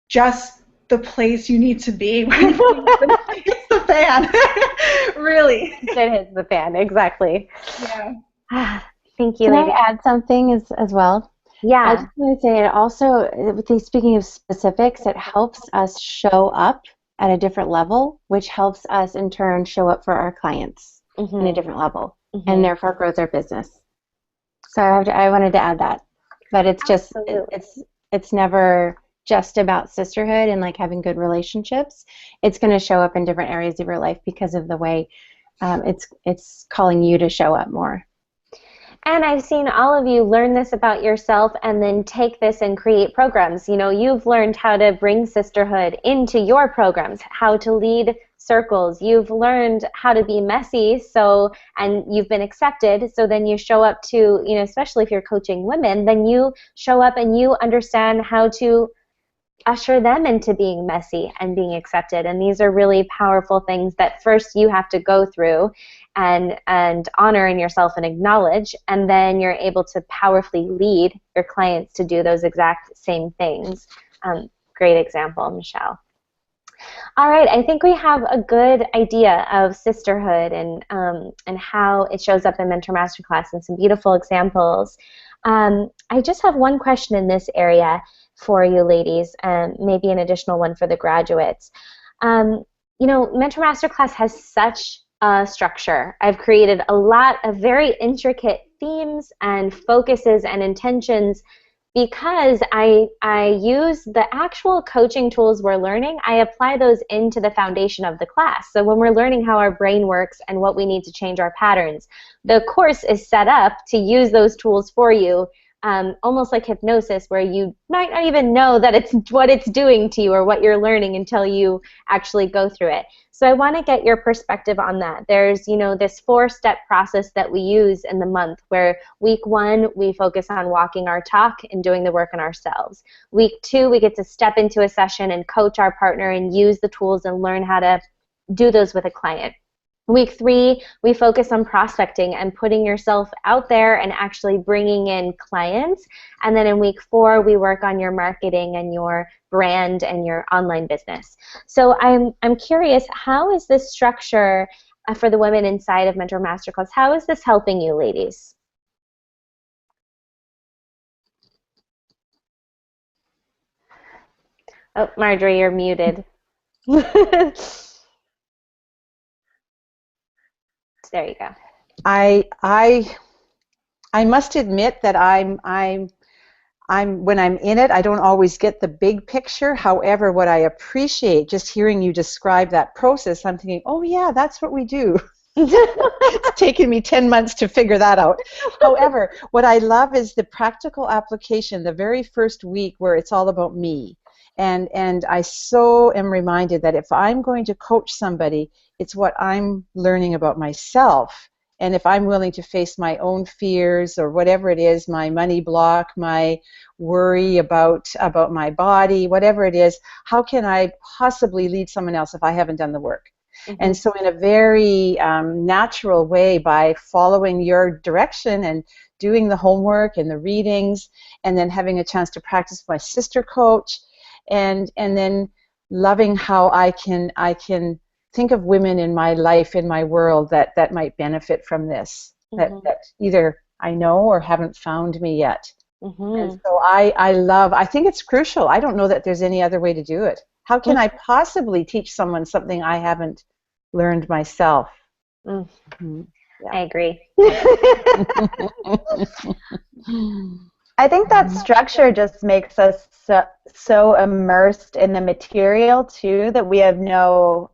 just the place you need to be when it hits the fan. Really. It hits the fan, exactly. Yeah. Thank you, Can I ladies. add something as well? I Yeah. just want to say it also, with these, speaking of specifics, it helps us show up at a different level, which helps us in turn show up for our clients in a different level, and therefore grows our business. So I wanted to add that. But it's just, it's never just about sisterhood and like having good relationships. It's going to show up in different areas of your life because of the way it's calling you to show up more. And I've seen all of you learn this about yourself and then take this and create programs. You know, you've learned how to bring sisterhood into your programs, how to lead circles. You've learned how to be messy, and you've been accepted. So then you show up to, you know, especially if you're coaching women, then you show up and you understand how to usher them into being messy and being accepted. And these are really powerful things that first you have to go through and honor in yourself and acknowledge, and then you're able to powerfully lead your clients to do those exact same things. Great example, Michelle. All right, I think we have a good idea of sisterhood and how it shows up in Mentor Masterclass and some beautiful examples. I just have one question in this area for you ladies, and maybe an additional one for the graduates. You know, Mentor Masterclass has such a structure. I've created a lot of very intricate themes and focuses and intentions because I use the actual coaching tools we're learning, I apply those into the foundation of the class. So when we're learning how our brain works and what we need to change our patterns, the course is set up to use those tools for you, almost like hypnosis, where you might not even know that it's what it's doing to you or what you're learning until you actually go through it. So I want to get your perspective on that. There's, you know, this 4-step process that we use in the month where week 1, we focus on walking our talk and doing the work on ourselves. Week 2, we get to step into a session and coach our partner and use the tools and learn how to do those with a client. Week 3, we focus on prospecting and putting yourself out there and actually bringing in clients. And then in week 4, we work on your marketing and your brand and your online business. So I'm curious, how is this structure for the women inside of Mentor Masterclass? How is this helping you, ladies? Oh, Marjorie, you're muted. There you go. I must admit that I'm when I'm in it, I don't always get the big picture. However, what I appreciate just hearing you describe that process, I'm thinking, oh yeah, that's what we do. It's taken me 10 months to figure that out. However, what I love is the practical application, the very first week where it's all about me. And I so am reminded that if I'm going to coach somebody, it's what I'm learning about myself. And if I'm willing to face my own fears or whatever it is, my money block, my worry about my body, whatever it is, how can I possibly lead someone else if I haven't done the work? Mm-hmm. And so in a very natural way, by following your direction and doing the homework and the readings, and then having a chance to practice with my sister coach, and then loving how I can think of women in my life, in my world that might benefit from this, mm-hmm. that either I know or haven't found me yet. Mm-hmm. And so I think it's crucial. I don't know that there's any other way to do it. How can I possibly teach someone something I haven't learned myself? Mm-hmm. Yeah. I agree. I think that structure just makes us so immersed in the material too that we have no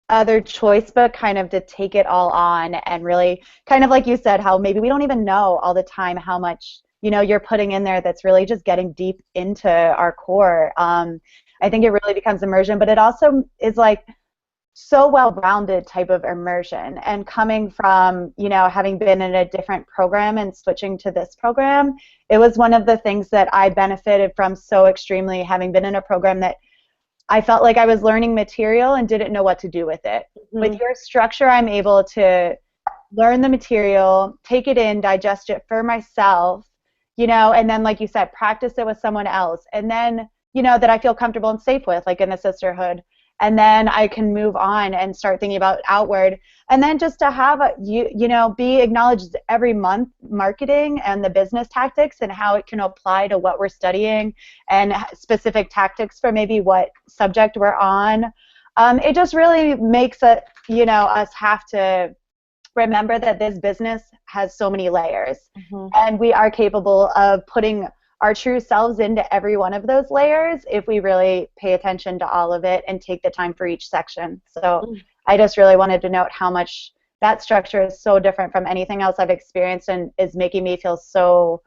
other choice but kind of to take it all on, and really kind of like you said, how maybe we don't even know all the time how much you're putting in there that's really just getting deep into our core. I think it really becomes immersion, but it also is like so well-rounded type of immersion. And coming from having been in a different program and switching to this program, it was one of the things that I benefited from so extremely, having been in a program that I felt like I was learning material and didn't know what to do with it. Mm-hmm. With your structure, I'm able to learn the material, take it in, digest it for myself, and then, like you said, practice it with someone else, and then that I feel comfortable and safe with, like in the sisterhood. And then I can move on and start thinking about outward. And then just to have be acknowledged every month, marketing and the business tactics and how it can apply to what we're studying and specific tactics for maybe what subject we're on. It just really makes us have to remember that this business has so many layers, and we are capable of putting our true selves into every one of those layers if we really pay attention to all of it and take the time for each section. So I just really wanted to note how much that structure is so different from anything else I've experienced and is making me feel so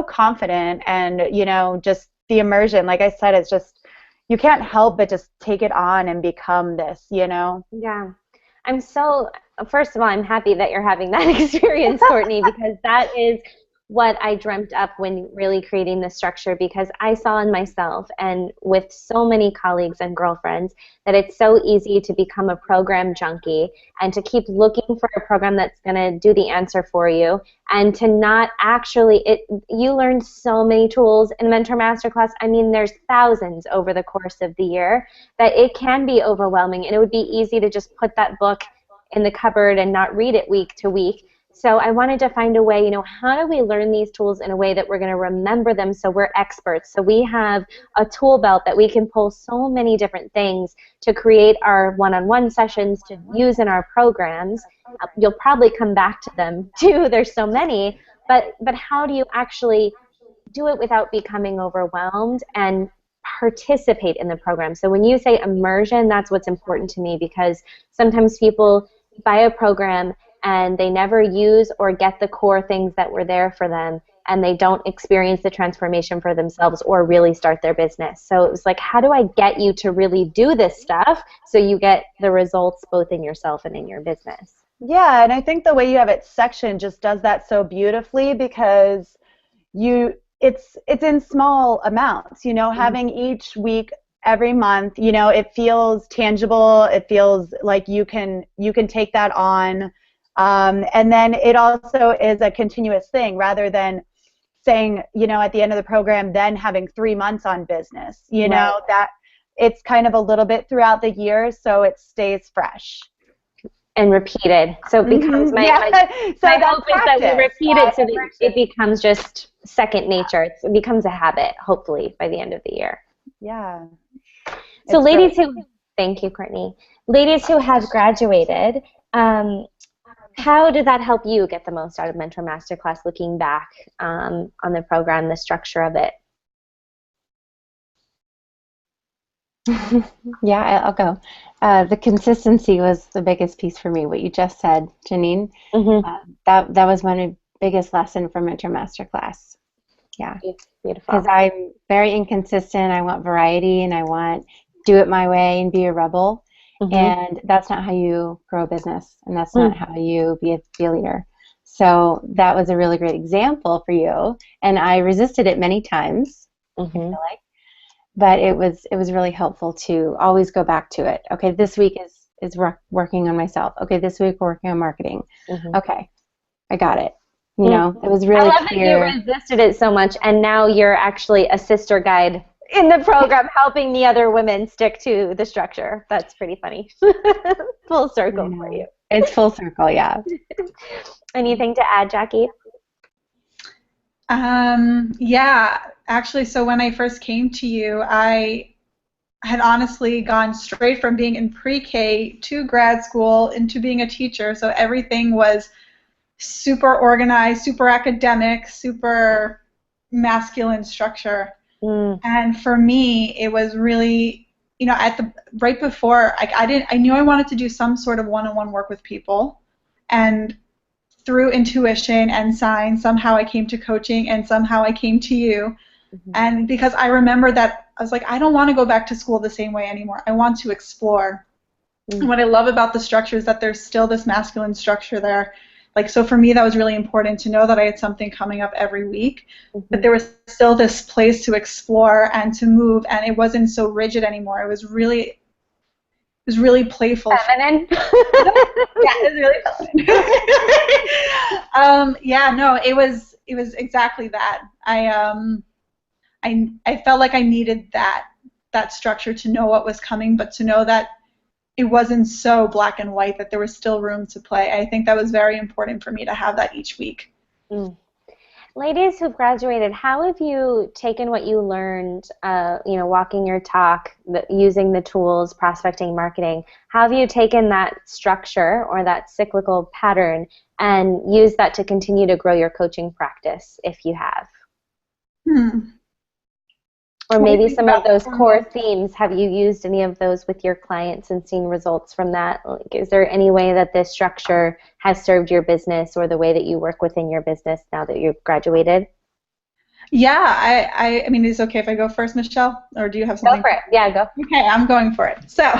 confident. And just the immersion, like I said, it's just, you can't help but just take it on and become this. Yeah. First of all, I'm happy that you're having that experience, Courtney, because that is what I dreamt up when really creating the structure, because I saw in myself and with so many colleagues and girlfriends that it's so easy to become a program junkie and to keep looking for a program that's going to do the answer for you, and to not actually, you learn so many tools in Mentor Masterclass. I mean, there's thousands over the course of the year that it can be overwhelming, and it would be easy to just put that book in the cupboard and not read it week to week. So I wanted to find a way, how do we learn these tools in a way that we're going to remember them so we're experts? So we have a tool belt that we can pull so many different things to create our one-on-one sessions to use in our programs. You'll probably come back to them too. There's so many. But how do you actually do it without becoming overwhelmed and participate in the program? So when you say immersion, that's what's important to me, because sometimes people buy a program and they never use or get the core things that were there for them, and they don't experience the transformation for themselves or really start their business. So it was like, how do I get you to really do this stuff so you get the results both in yourself and in your business? Yeah, and I think the way you have it sectioned just does that so beautifully, because it's in small amounts, having each week, every month, it feels tangible. It feels like you can take that on. And then it also is a continuous thing, rather than saying, at the end of the program, then having 3 months on business, Right. that it's kind of a little bit throughout the year, so it stays fresh. And repeated. So it becomes my hope is that we repeat it so that it becomes just second nature. It becomes a habit, hopefully, by the end of the year. Yeah. So thank you, Courtney. Ladies who have graduated, how did that help you get the most out of Mentor Masterclass, looking back on the program, the structure of it? Yeah, I'll go. The consistency was the biggest piece for me, what you just said, Janine. That was my biggest lesson from Mentor Masterclass. Yeah. Beautiful. Because I'm very inconsistent. I want variety, and I want do it my way and be a rebel. And that's not how you grow a business, and that's not how you be a leader. So that was a really great example for you, and I resisted it many times, I feel like. But it was really helpful to always go back to it. Okay, this week is working on myself. Okay, this week we're working on marketing. Okay, I got it. It was really I love clear. that you resisted it so much, and now you're actually a sister guide in the program, helping the other women stick to the structure. That's pretty funny. Full circle for you. It's full circle, yeah. Anything to add, Jackie? Yeah, actually, so when I first came to you, I had honestly gone straight from being in pre-K to grad school into being a teacher, so everything was super organized, super academic, super masculine structure. And for me, it was really, right before, I knew I wanted to do some sort of one-on-one work with people, and through intuition and signs, somehow I came to coaching, and somehow I came to you. And because I remember that, I was like, I don't want to go back to school the same way anymore. I want to explore. And what I love about the structure is that there's still this masculine structure there. Like, so for me, that was really important to know that I had something coming up every week, but there was still this place to explore and to move, and it wasn't so rigid anymore. It was really playful. Feminine? Yeah, it was really feminine. It was exactly that. I felt like I needed that structure to know what was coming, but to know that it wasn't so black and white, that there was still room to play. I think that was very important for me to have that each week. Mm. Ladies who've graduated, how have you taken what you learned, walking your talk, using the tools, prospecting, marketing, how have you taken that structure or that cyclical pattern and used that to continue to grow your coaching practice, if you have? Or maybe some of those core themes, have you used any of those with your clients and seen results from that? Like, is there any way that this structure has served your business or the way that you work within your business now that you've graduated? Yeah, I mean, is it okay if I go first, Michelle? Or do you have something? Go for it. Yeah, go. Okay, I'm going for it. So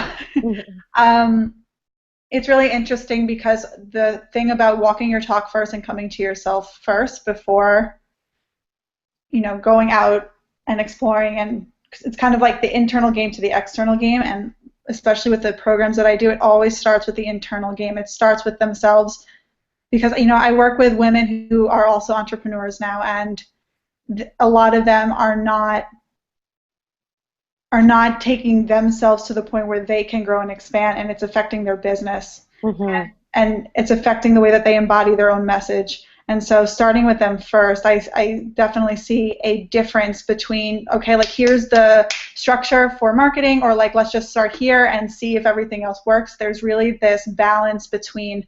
it's really interesting because the thing about walking your talk first and coming to yourself first before, going out and exploring, and it's kind of like the internal game to the external game, and especially with the programs that I do, it always starts with the internal game. It starts with themselves, because I work with women who are also entrepreneurs now, and a lot of them are not taking themselves to the point where they can grow and expand, and it's affecting their business. And it's affecting the way that they embody their own message. And so starting with them first, I definitely see a difference between, okay, like here's the structure for marketing, or like let's just start here and see if everything else works. There's really this balance between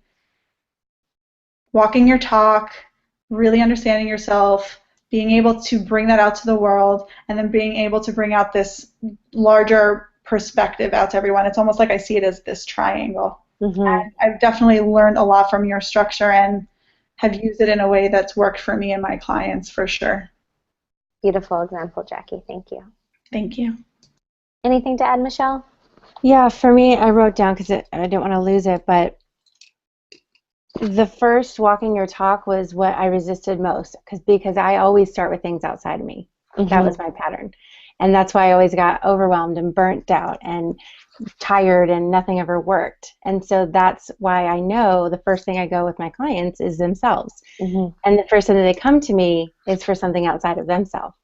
walking your talk, really understanding yourself, being able to bring that out to the world, and then being able to bring out this larger perspective out to everyone. It's almost like I see it as this triangle. And I've definitely learned a lot from your structure and have used it in a way that's worked for me and my clients, for sure. Beautiful example, Jackie. Thank you. Thank you. Anything to add, Michelle? Yeah, for me, I wrote down because I didn't want to lose it, but the first walking your talk was what I resisted most, because I always start with things outside of me. That was my pattern. And that's why I always got overwhelmed and burnt out and tired and nothing ever worked. And so that's why I know the first thing I go with my clients is themselves. And the first thing that they come to me is for something outside of themselves.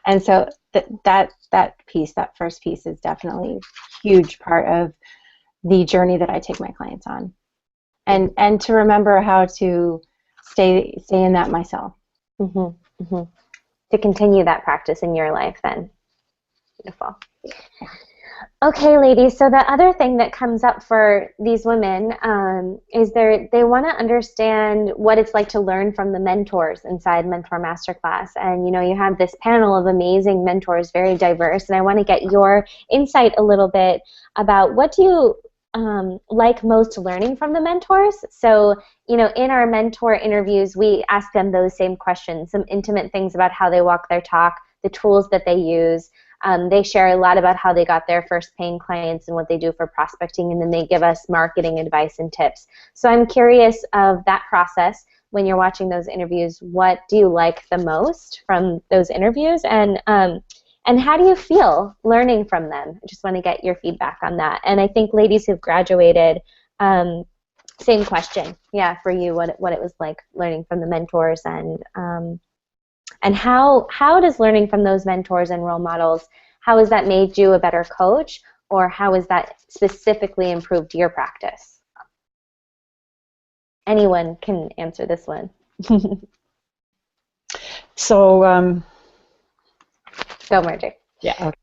And so that piece, that first piece, is definitely a huge part of the journey that I take my clients on. And to remember how to stay in that myself. To continue that practice in your life then. Beautiful. Okay, ladies, so the other thing that comes up for these women is they want to understand what it's like to learn from the mentors inside Mentor Masterclass. And, you have this panel of amazing mentors, very diverse, and I want to get your insight a little bit about what do you like most learning from the mentors. So, in our mentor interviews, we ask them those same questions, some intimate things about how they walk their talk, the tools that they use. They share a lot about how they got their first paying clients and what they do for prospecting, and then they give us marketing advice and tips. So I'm curious of that process when you're watching those interviews. What do you like the most from those interviews, and how do you feel learning from them? I just want to get your feedback on that. And I think ladies who've graduated, same question, yeah, for you, what it was like learning from the mentors, and how does learning from those mentors and role models, how has that made you a better coach, or how has that specifically improved your practice? Anyone can answer this one. So, go, Marjorie. Yeah. Okay.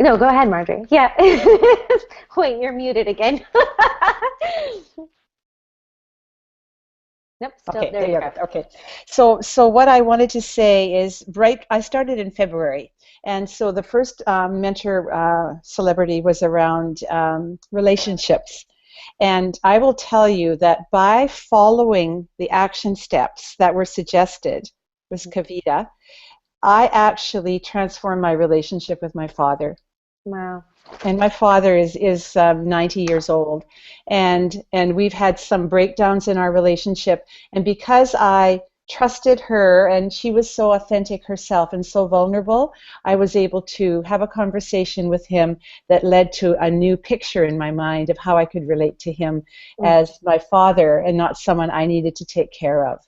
No, go ahead, Marjorie. Yeah. Wait, you're muted again. Nope, still, Okay, there you go. Okay. So what I wanted to say is, I started in February, and so the first mentor celebrity was around relationships. And I will tell you that by following the action steps that were suggested, was Kavita, I actually transformed my relationship with my father. Wow. And my father is 90 years old, and we've had some breakdowns in our relationship. And because I trusted her, and she was so authentic herself and so vulnerable, I was able to have a conversation with him that led to a new picture in my mind of how I could relate to him as my father and not someone I needed to take care of.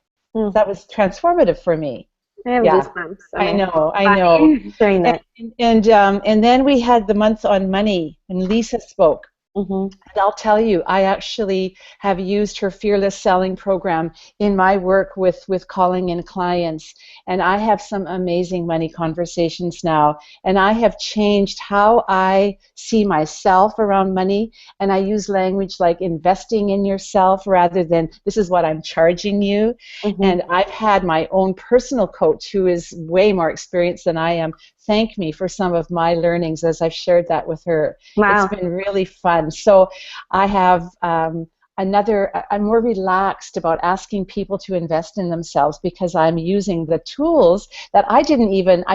That was transformative for me. I have Yeah, goosebumps. I know, I know. During that. And then we had the month on money, and Lisa spoke. Mm-hmm. And I'll tell you, I actually have used her Fearless Selling program in my work with calling in clients. And I have some amazing money conversations now. And I have changed how I see myself around money. And I use language like investing in yourself rather than this is what I'm charging you. Mm-hmm. And I've had my own personal coach who is way more experienced than I am thank me for some of my learnings as I've shared that with her. Wow. It's been really fun. So I have I'm more relaxed about asking people to invest in themselves because I'm using the tools that I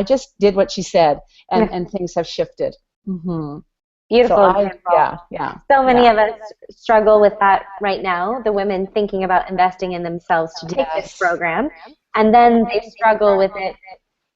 just did what she said, and things have shifted. Mm-hmm. Beautiful So example. So many of us struggle with that right now, the women thinking about investing in themselves to take this program, and then they struggle with it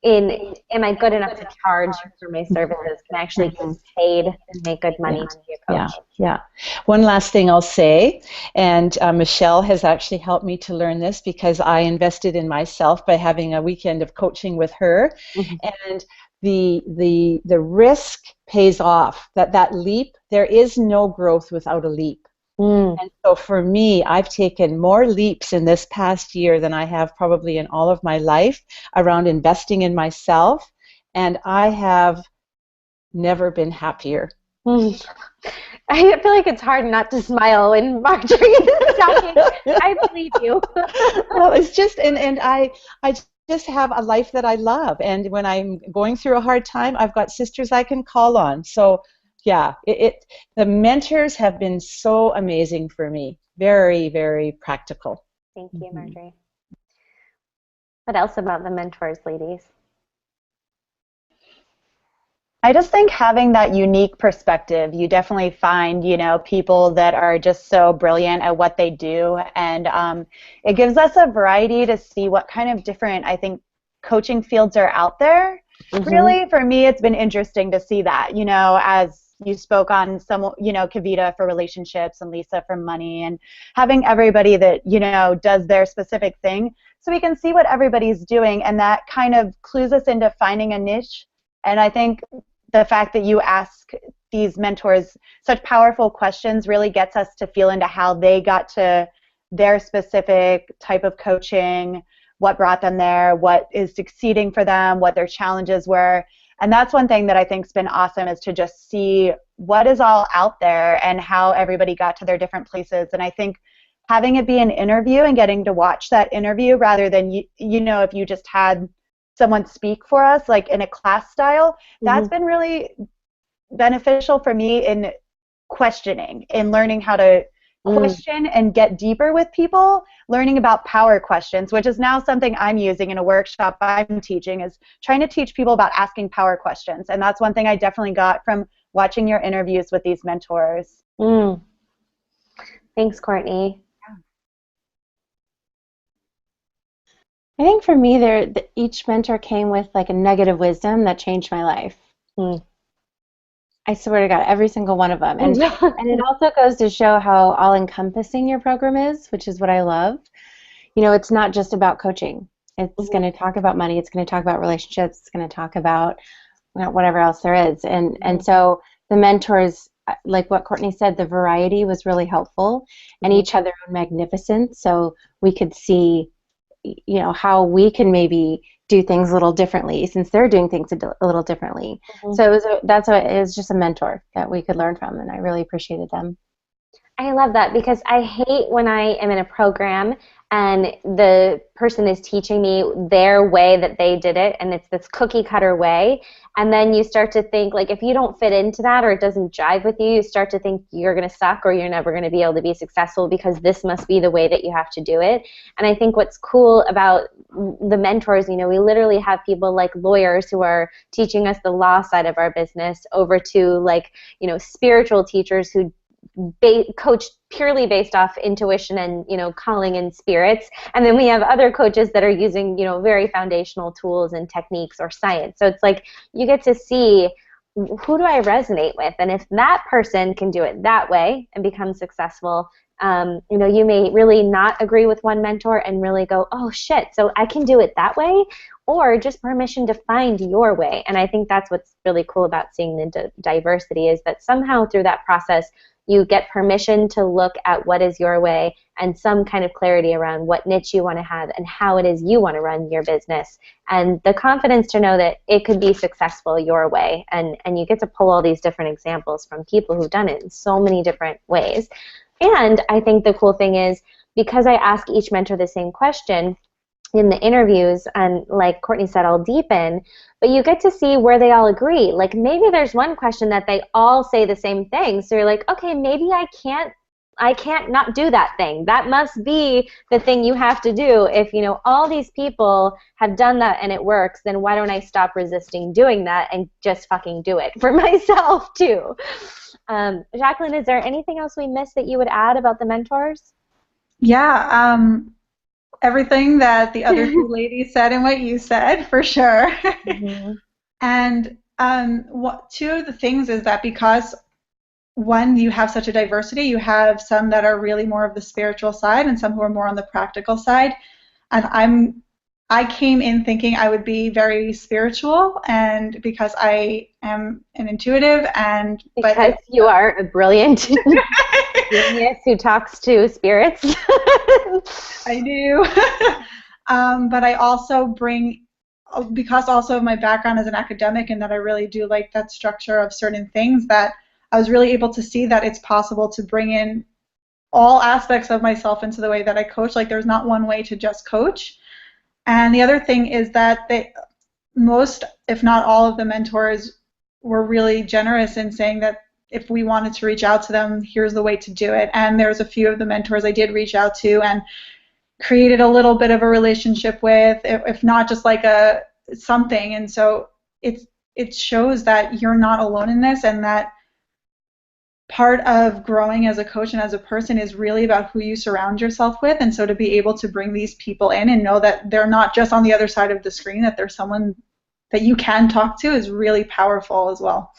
am I good enough to charge for my services? Can I actually get paid and make good money to be a coach? Yeah. One last thing I'll say, and Michelle has actually helped me to learn this because I invested in myself by having a weekend of coaching with her, and the risk pays off. That leap, there is no growth without a leap. And so for me, I've taken more leaps in this past year than I have probably in all of my life around investing in myself, and I have never been happier. I feel like it's hard not to smile when Marjorie is talking. I believe you. Well, it's just, and I just have a life that I love, and when I'm going through a hard time, I've got sisters I can call on. So yeah, the mentors have been so amazing for me. Very, very practical. Thank you, Marjorie. What else about the mentors, ladies? I just think having that unique perspective, you definitely find, people that are just so brilliant at what they do. And it gives us a variety to see what kind of different, I think, coaching fields are out there. Really, for me, it's been interesting to see that, as you spoke on some, Kavita for relationships and Lisa for money, and having everybody that, does their specific thing so we can see what everybody's doing, and that kind of clues us into finding a niche. And I think the fact that you ask these mentors such powerful questions really gets us to feel into how they got to their specific type of coaching, what brought them there, what is succeeding for them, what their challenges were. And that's one thing that I think's been awesome, is to just see what is all out there and how everybody got to their different places. And I think having it be an interview and getting to watch that interview rather than, if you just had someone speak for us, like in a class style, that's been really beneficial for me in questioning, in learning how to question and get deeper with people, learning about power questions, which is now something I'm using in a workshop I'm teaching, is trying to teach people about asking power questions. And that's one thing I definitely got from watching your interviews with these mentors. Thanks, Courtney. I think for me, each mentor came with like a negative wisdom that changed my life. I swear to God, every single one of them. And it also goes to show how all-encompassing your program is, which is what I love. It's not just about coaching. It's going to talk about money. It's going to talk about relationships. It's going to talk about whatever else there is. And so the mentors, like what Courtney said, the variety was really helpful, and each had their own magnificence, so we could see how we can maybe do things a little differently since they're doing things a little differently. So it was just a mentor that we could learn from, and I really appreciated them. I love that, because I hate when I am in a program and the person is teaching me their way that they did it, and it's this cookie cutter way, and then you start to think, like, if you don't fit into that or it doesn't jive with you, you start to think you're going to suck or you're never going to be able to be successful because this must be the way that you have to do it. And I think what's cool about the mentors, we literally have people like lawyers who are teaching us the law side of our business, over to spiritual teachers who coach purely based off intuition and calling in spirits, and then we have other coaches that are using very foundational tools and techniques or science. So it's like you get to see who do I resonate with? And if that person can do it that way and become successful, you may really not agree with one mentor and really go, oh shit, so I can do it that way, or just permission to find your way. And I think that's what's really cool about seeing the diversity, is that somehow through that process you get permission to look at what is your way and some kind of clarity around what niche you want to have and how it is you want to run your business, and the confidence to know that it could be successful your way. And you get to pull all these different examples from people who've done it in so many different ways. And I think the cool thing is, because I ask each mentor the same question in the interviews, and like Courtney said, I'll deepen, but you get to see where they all agree. Like maybe there's one question that they all say the same thing, so you're like, okay, maybe I can't not do that thing. That must be the thing you have to do. If all these people have done that and it works, then why don't I stop resisting doing that and just fucking do it for myself too? Jacqueline, is there anything else we missed that you would add about the mentors? Yeah, everything that the other two ladies said and what you said, for sure. Mm-hmm. And two of the things is that because, one, you have such a diversity, you have some that are really more of the spiritual side and some who are more on the practical side. And I came in thinking I would be very spiritual, and because I am an intuitive, and because you are a brilliant genius who talks to spirits. I do. But I also bring, because also of my background as an academic, and that I really do like that structure of certain things, that I was really able to see that it's possible to bring in all aspects of myself into the way that I coach. Like there's not one way to just coach. And the other thing is that most, if not all of the mentors were really generous in saying that if we wanted to reach out to them, here's the way to do it. And there's a few of the mentors I did reach out to and created a little bit of a relationship with, if not just like something. And so it shows that you're not alone in this, and that part of growing as a coach and as a person is really about who you surround yourself with. And so to be able to bring these people in and know that they're not just on the other side of the screen, that there's someone that you can talk to, is really powerful as well.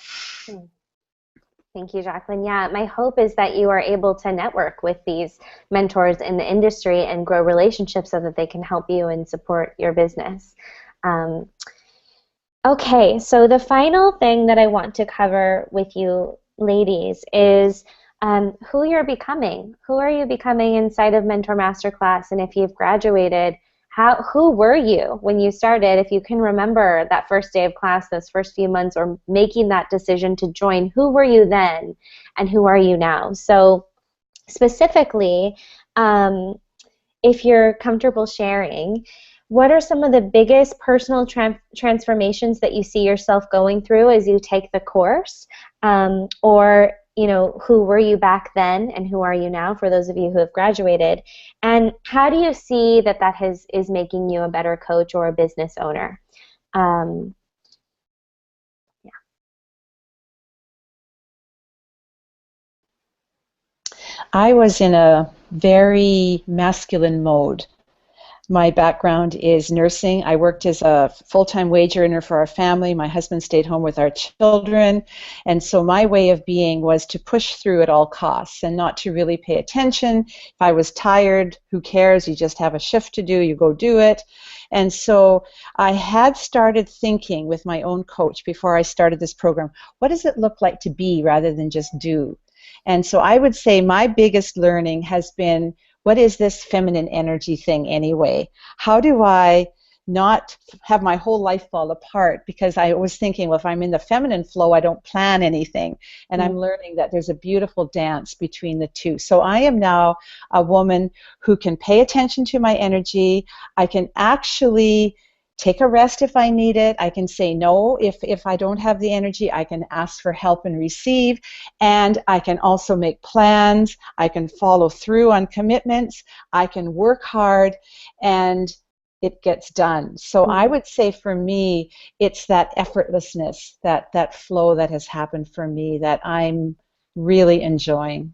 Thank you, Jacqueline. Yeah, my hope is that you are able to network with these mentors in the industry and grow relationships so that they can help you and support your business. Okay, so the final thing that I want to cover with you ladies is who you're becoming. Who are you becoming inside of Mentor Masterclass? And if you've graduated, who were you when you started? If you can remember that first day of class, those first few months, or making that decision to join, who were you then and who are you now? So specifically, if you're comfortable sharing, what are some of the biggest personal transformations that you see yourself going through as you take the course? Or who were you back then and who are you now, for those of you who have graduated? And how do you see that is making you a better coach or a business owner? I was in a very masculine mode. My background is nursing. I worked as a full-time wage earner for our family. My husband stayed home with our children. And so my way of being was to push through at all costs and not to really pay attention. If I was tired, who cares? You just have a shift to do, you go do it. And so I had started thinking with my own coach before I started this program, what does it look like to be rather than just do? And so I would say my biggest learning has been, what is this feminine energy thing anyway? How do I not have my whole life fall apart? Because I was thinking, well, if I'm in the feminine flow, I don't plan anything. And I'm learning that there's a beautiful dance between the two. So I am now a woman who can pay attention to my energy. I can actually take a rest if I need it. I can say no if I don't have the energy. I can ask for help and receive. And I can also make plans. I can follow through on commitments. I can work hard, and it gets done. So I would say for me, it's that effortlessness, that flow that has happened for me that I'm really enjoying.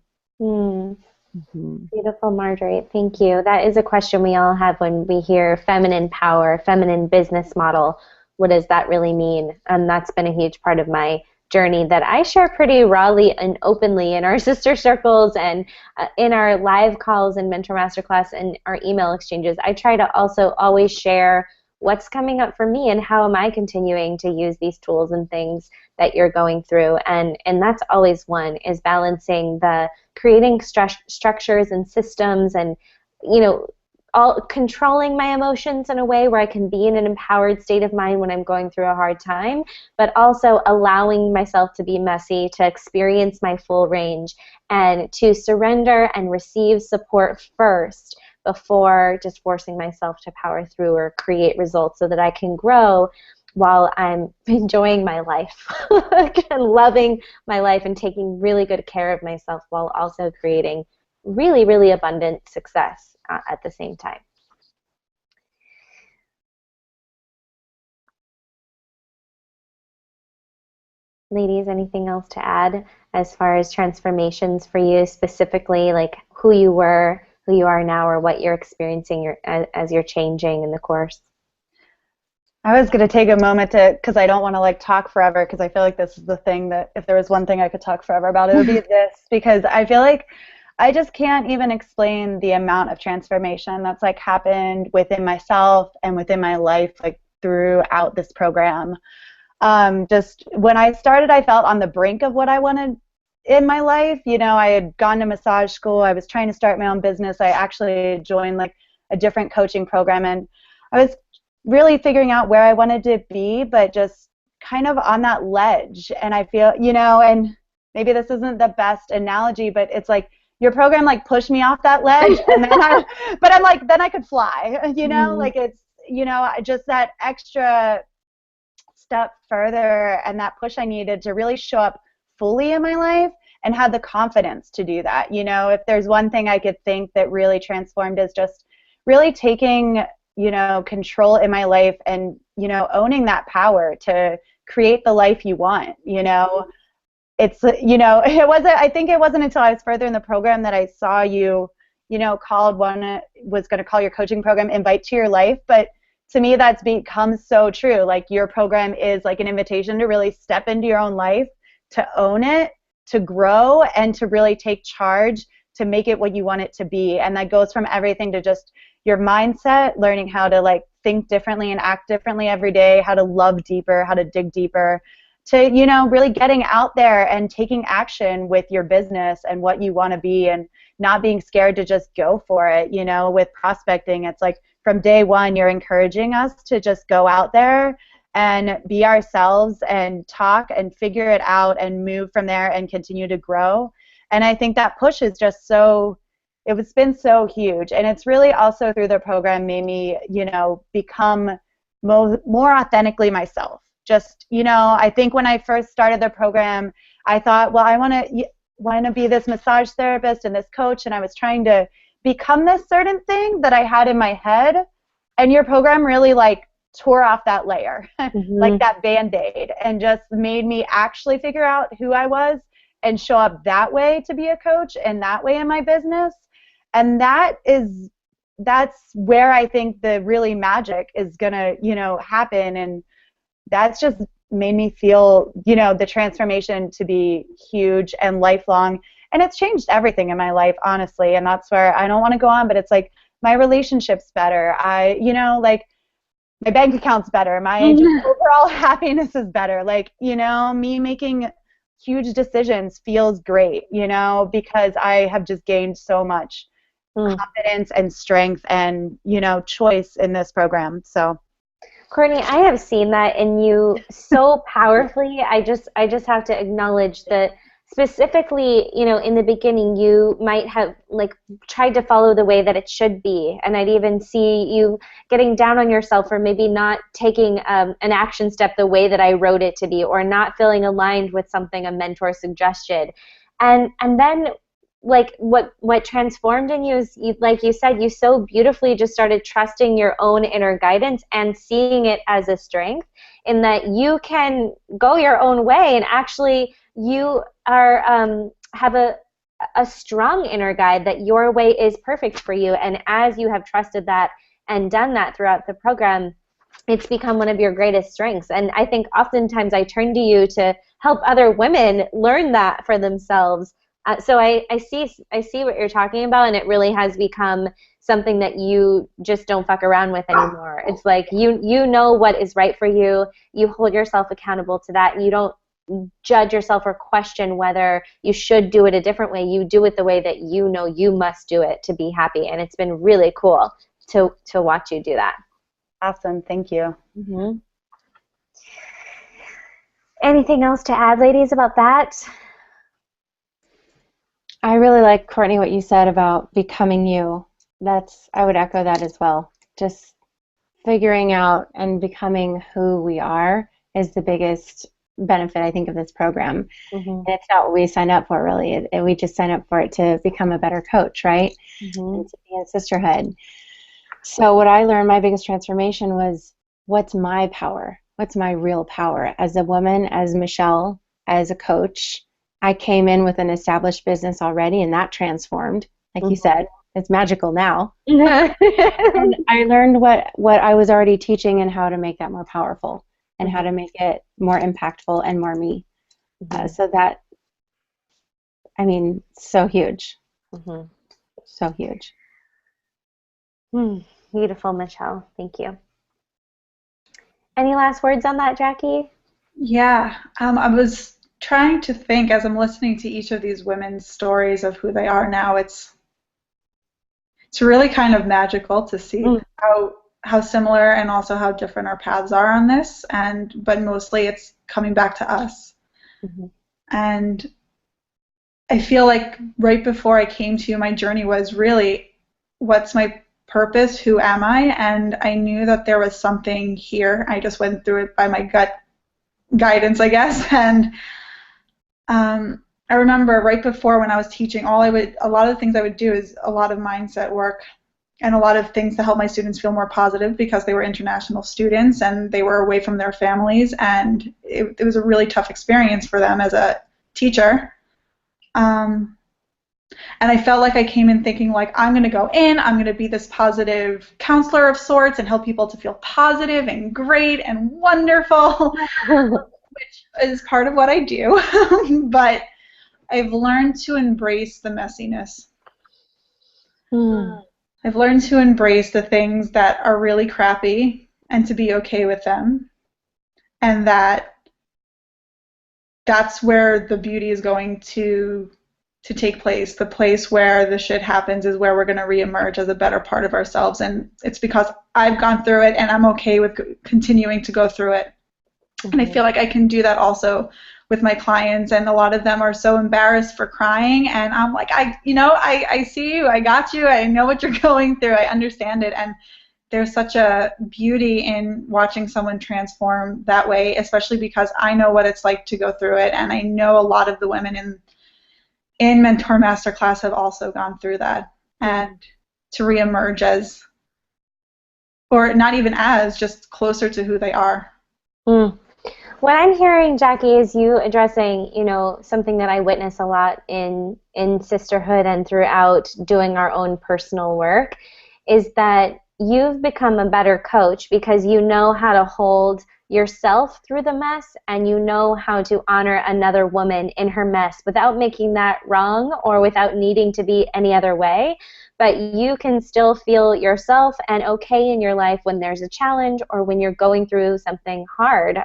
Beautiful, Marjorie. Thank you. That is a question we all have when we hear feminine power, feminine business model. What does that really mean? And that's been a huge part of my journey that I share pretty rawly and openly in our sister circles and in our live calls and Mentor Masterclass and our email exchanges. I try to also always share what's coming up for me and how am I continuing to use these tools and things that you're going through. And that's always one, is balancing the creating structures and systems and, all controlling my emotions in a way where I can be in an empowered state of mind when I'm going through a hard time, but also allowing myself to be messy, to experience my full range, and to surrender and receive support first before just forcing myself to power through or create results so that I can grow while I'm enjoying my life and loving my life and taking really good care of myself while also creating really, really abundant success at the same time. Ladies, anything else to add as far as transformations for you, specifically like who you were, who you are now, or what you're experiencing as you're changing in the course? I was going to take a moment because I don't want to talk forever, because I feel like this is the thing that if there was one thing I could talk forever about, it would be this, because I feel like I just can't even explain the amount of transformation that's happened within myself and within my life throughout this program. Just when I started, I felt on the brink of what I wanted in my life. I had gone to massage school. I was trying to start my own business. I actually joined a different coaching program, and I was really figuring out where I wanted to be, but just kind of on that ledge. And I feel, and maybe this isn't the best analogy, but it's your program pushed me off that ledge, and then but I'm then I could fly, it's, just that extra step further and that push I needed to really show up fully in my life and have the confidence to do that. If there's one thing I could think that really transformed is just really taking, control in my life and, owning that power to create the life you want. It's, I think it wasn't until I was further in the program that I saw you, was going to call your coaching program Invite to Your Life. But to me, that's become so true. Your program is an invitation to really step into your own life, to own it, to grow, and to really take charge, to make it what you want it to be. And that goes from everything to just your mindset, learning how to think differently and act differently every day, how to love deeper, how to dig deeper, to, really getting out there and taking action with your business and what you want to be, and not being scared to just go for it. With prospecting, it's from day one, you're encouraging us to just go out there and be ourselves and talk and figure it out and move from there and continue to grow. And I think that push is just it's been so huge. And it's really also through the program made me, become more authentically myself. Just, I think when I first started the program, I thought, well, I want to be this massage therapist and this coach, and I was trying to become this certain thing that I had in my head. And your program really tore off that layer, like that Band-Aid, and just made me actually figure out who I was and show up that way to be a coach and that way in my business. And that's where I think the really magic is gonna, happen. And that's just made me feel, the transformation to be huge and lifelong. And it's changed everything in my life, honestly. And that's where I don't want to go on, but it's my relationship's better. My bank account's better. My just overall happiness is better. Me making huge decisions feels great, because I have just gained so much confidence and strength and, choice in this program. So, Courtney, I have seen that in you so powerfully. I just have to acknowledge that specifically, in the beginning, you might have tried to follow the way that it should be, and I'd even see you getting down on yourself for maybe not taking an action step the way that I wrote it to be, or not feeling aligned with something a mentor suggested, and then what transformed in you is, like you said, you so beautifully just started trusting your own inner guidance and seeing it as a strength, in that you can go your own way, and actually you are have a strong inner guide that your way is perfect for you. And as you have trusted that and done that throughout the program, it's become one of your greatest strengths. And I think oftentimes I turn to you to help other women learn that for themselves. So I see what you're talking about, and it really has become something that you just don't fuck around with anymore. It's like you know what is right for you. You hold yourself accountable to that, and you don't judge yourself or question whether you should do it a different way. You do it the way that you know you must do it to be happy, and it's been really cool to watch you do that. Awesome, thank you. Mm-hmm. Anything else to add, ladies, about that? I really like, Courtney, what you said about becoming you. I would echo that as well. Just figuring out and becoming who we are is the biggest benefit, I think, of this program. Mm-hmm. And it's not what we sign up for, really. We just sign up for it to become a better coach, right? Mm-hmm. And to be in sisterhood. So what I learned, my biggest transformation was, what's my power? What's my real power? As a woman, as Michelle, as a coach, I came in with an established business already, and that transformed. Like you said, it's magical now. And I learned what I was already teaching and how to make that more powerful and how to make it more impactful and more me. So that, I mean, so huge. So huge. Beautiful, Michelle. Thank you. Any last words on that, Jackie? Yeah, I was trying to think as I'm listening to each of these women's stories of who they are now. It's really kind of magical to see how similar and also how different our paths are on this, but mostly it's coming back to us. And I feel like right before I came to you, my journey was really, what's my purpose? Who am I? And I knew that there was something here. I just went through it by my gut guidance, I guess. And I remember right before, when I was teaching, a lot of the things I would do is a lot of mindset work and a lot of things to help my students feel more positive, because they were international students and they were away from their families, and it was a really tough experience for them as a teacher. And I felt like I came in thinking, like, I'm going to go in, I'm going to be this positive counselor of sorts and help people to feel positive and great and wonderful, which is part of what I do. But I've learned to embrace the messiness. I've learned to embrace the things that are really crappy and to be okay with them. And that's where the beauty is going to take place. The place where the shit happens is where we're going to reemerge as a better part of ourselves. And it's because I've gone through it and I'm okay with continuing to go through it. And I feel like I can do that also with my clients, and a lot of them are so embarrassed for crying, and I'm like, I see you, I got you, I know what you're going through, I understand it. And there's such a beauty in watching someone transform that way, especially because I know what it's like to go through it, and I know a lot of the women in Mentor Masterclass have also gone through that, and to reemerge as, or not even as, just closer to who they are. What I'm hearing, Jackie, is you addressing, something that I witness a lot in sisterhood and throughout doing our own personal work, is that you've become a better coach because you know how to hold yourself through the mess, and you know how to honor another woman in her mess without making that wrong or without needing to be any other way. But you can still feel yourself and okay in your life when there's a challenge or when you're going through something hard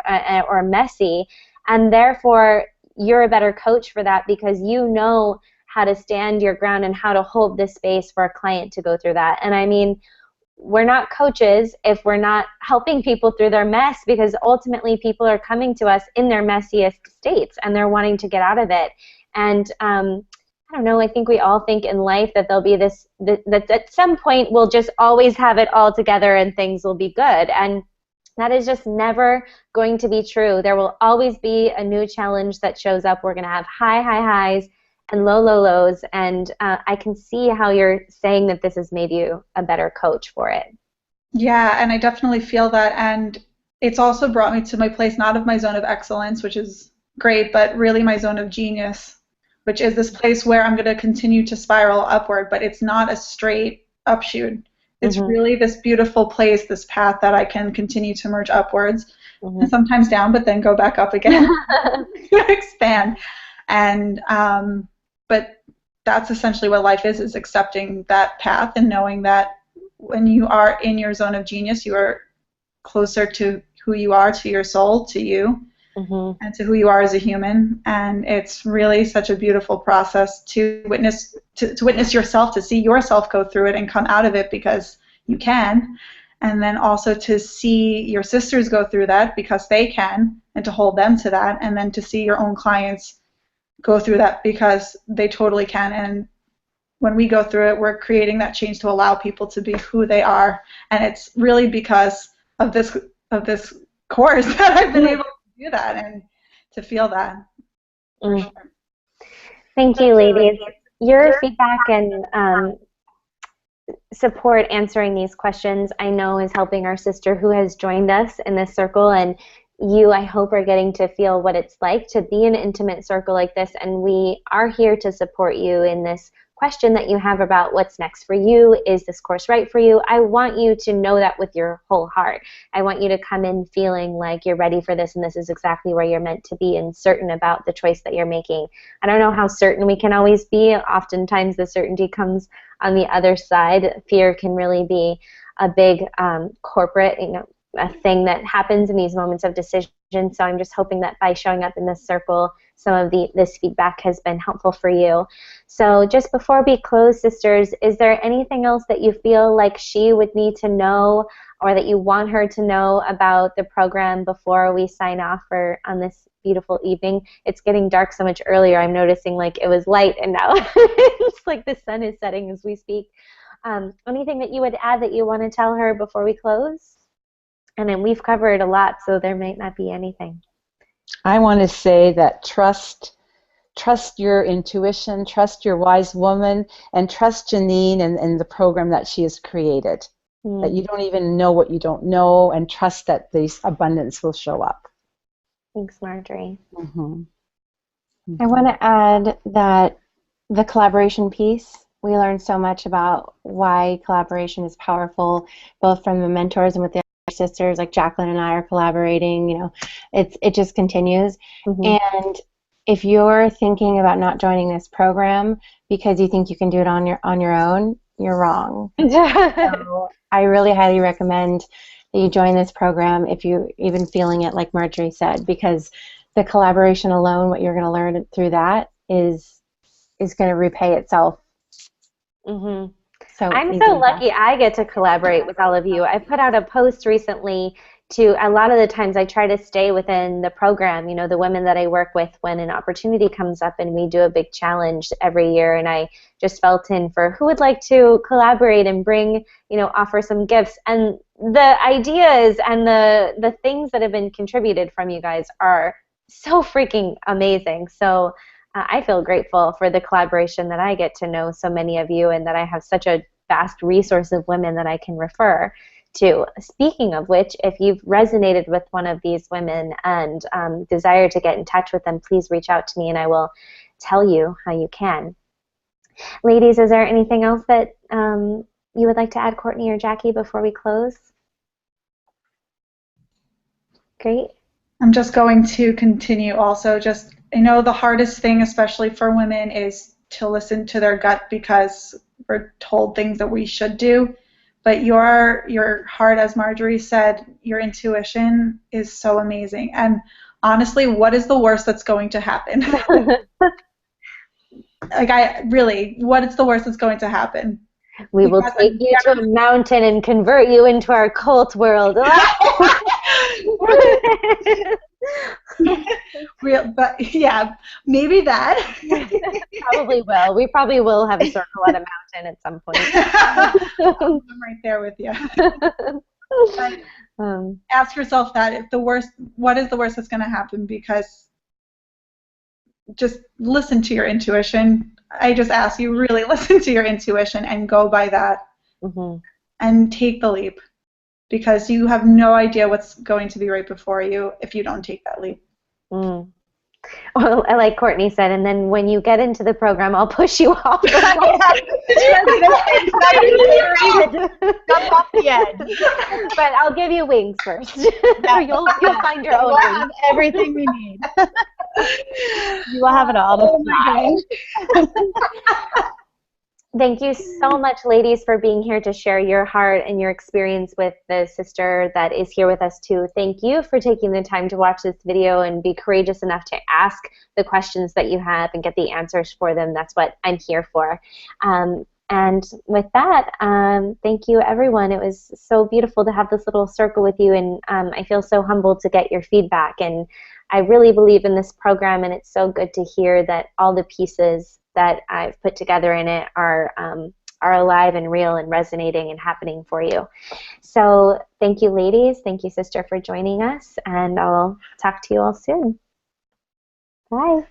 or messy, and therefore you're a better coach for that because you know how to stand your ground and how to hold this space for a client to go through that. And I mean, we're not coaches if we're not helping people through their mess, because ultimately people are coming to us in their messiest states and they're wanting to get out of it. And I don't know, I think we all think in life that there'll be that at some point we'll just always have it all together and things will be good. And that is just never going to be true. There will always be a new challenge that shows up. We're going to have high highs and low lows. And I can see how you're saying that this has made you a better coach for it. Yeah, and I definitely feel that. And it's also brought me to my place, not of my zone of excellence, which is great, but really my zone of genius, which is this place where I'm going to continue to spiral upward, but it's not a straight upshoot. It's really this beautiful place, this path that I can continue to merge upwards. and sometimes down, but then go back up again to expand. And but that's essentially what life is accepting that path and knowing that when you are in your zone of genius, you are closer to who you are, to your soul, to you, and to who you are as a human. And it's really such a beautiful process to witness yourself, to see yourself go through it and come out of it, because you can. And then also to see your sisters go through that because they can, and to hold them to that, and then to see your own clients go through that because they totally can. And when we go through it, we're creating that change to allow people to be who they are. And it's really because of this course that I've been able to do that and to feel that. For sure. Thank you, ladies. Your feedback and support answering these questions, I know, is helping our sister who has joined us in this circle, and you, I hope, are getting to feel what it's like to be in an intimate circle like this, and we are here to support you in this question that you have about what's next for you. Is this course right for you? I want you to know that with your whole heart. I want you to come in feeling like you're ready for this and this is exactly where you're meant to be, and certain about the choice that you're making. I don't know how certain we can always be. Oftentimes the certainty comes on the other side. Fear can really be a big corporate, a thing that happens in these moments of decision. So I'm just hoping that by showing up in this circle, some of this feedback has been helpful for you. So just before we close, sisters, is there anything else that you feel like she would need to know, or that you want her to know about the program before we sign off on this beautiful evening? It's getting dark so much earlier. I'm noticing like it was light, and now it's like the sun is setting as we speak. Anything that you would add that you want to tell her before we close? And then we've covered a lot, so there might not be anything. I want to say that trust your intuition, trust your wise woman, and trust Janine and the program that she has created. That you don't even know what you don't know, and trust that this abundance will show up. Thanks, Marjorie. I want to add that the collaboration piece, we learned so much about why collaboration is powerful, both from the mentors and with the sisters, like Jacqueline and I are collaborating. It just continues. And if you're thinking about not joining this program because you think you can do it on your own, you're wrong. So I really highly recommend that you join this program if you're even feeling it, like Marjorie said, because the collaboration alone, what you're going to learn through that is going to repay itself. So I'm so lucky I get to collaborate with all of you. I put out a post recently a lot of the times I try to stay within the program, the women that I work with, when an opportunity comes up and we do a big challenge every year, and I just felt in for who would like to collaborate and bring, offer some gifts. And the ideas and the things that have been contributed from you guys are so freaking amazing. So I feel grateful for the collaboration that I get to know so many of you, and that I have such a vast resource of women that I can refer to. Speaking of which, if you've resonated with one of these women and desire to get in touch with them, please reach out to me and I will tell you how you can. Ladies, is there anything else that you would like to add, Courtney or Jackie, before we close? Great. I'm just going to continue also. I know the hardest thing, especially for women, is to listen to their gut, because we're told things that we should do. But your heart, as Marjorie said, your intuition is so amazing. And honestly, what is the worst that's going to happen? What is the worst that's going to happen? We will take you to a mountain and convert you into our cult world. But yeah, maybe that. Probably will. We probably will have a circle at a mountain at some point. I'm right there with you. But ask yourself that, what is the worst that's going to happen? Because just listen to your intuition. I just ask you, really listen to your intuition and go by that, and take the leap, because you have no idea what's going to be right before you if you don't take that leap. Well, like Courtney said, and then when you get into the program, I'll push you off. Jump off the edge. But I'll give you wings first. Yeah. You'll find your own We'll wings. have everything we need. You will have it all. Oh my gosh. Thank you so much, ladies, for being here to share your heart and your experience with the sister that is here with us too. Thank you for taking the time to watch this video and be courageous enough to ask the questions that you have and get the answers for them. That's what I'm here for. And with that, thank you, everyone. It was so beautiful to have this little circle with you, and I feel so humbled to get your feedback. And I really believe in this program, and it's so good to hear that all the pieces that I've put together in it are alive and real and resonating and happening for you. So thank you, ladies. Thank you, sister, for joining us, and I'll talk to you all soon. Bye.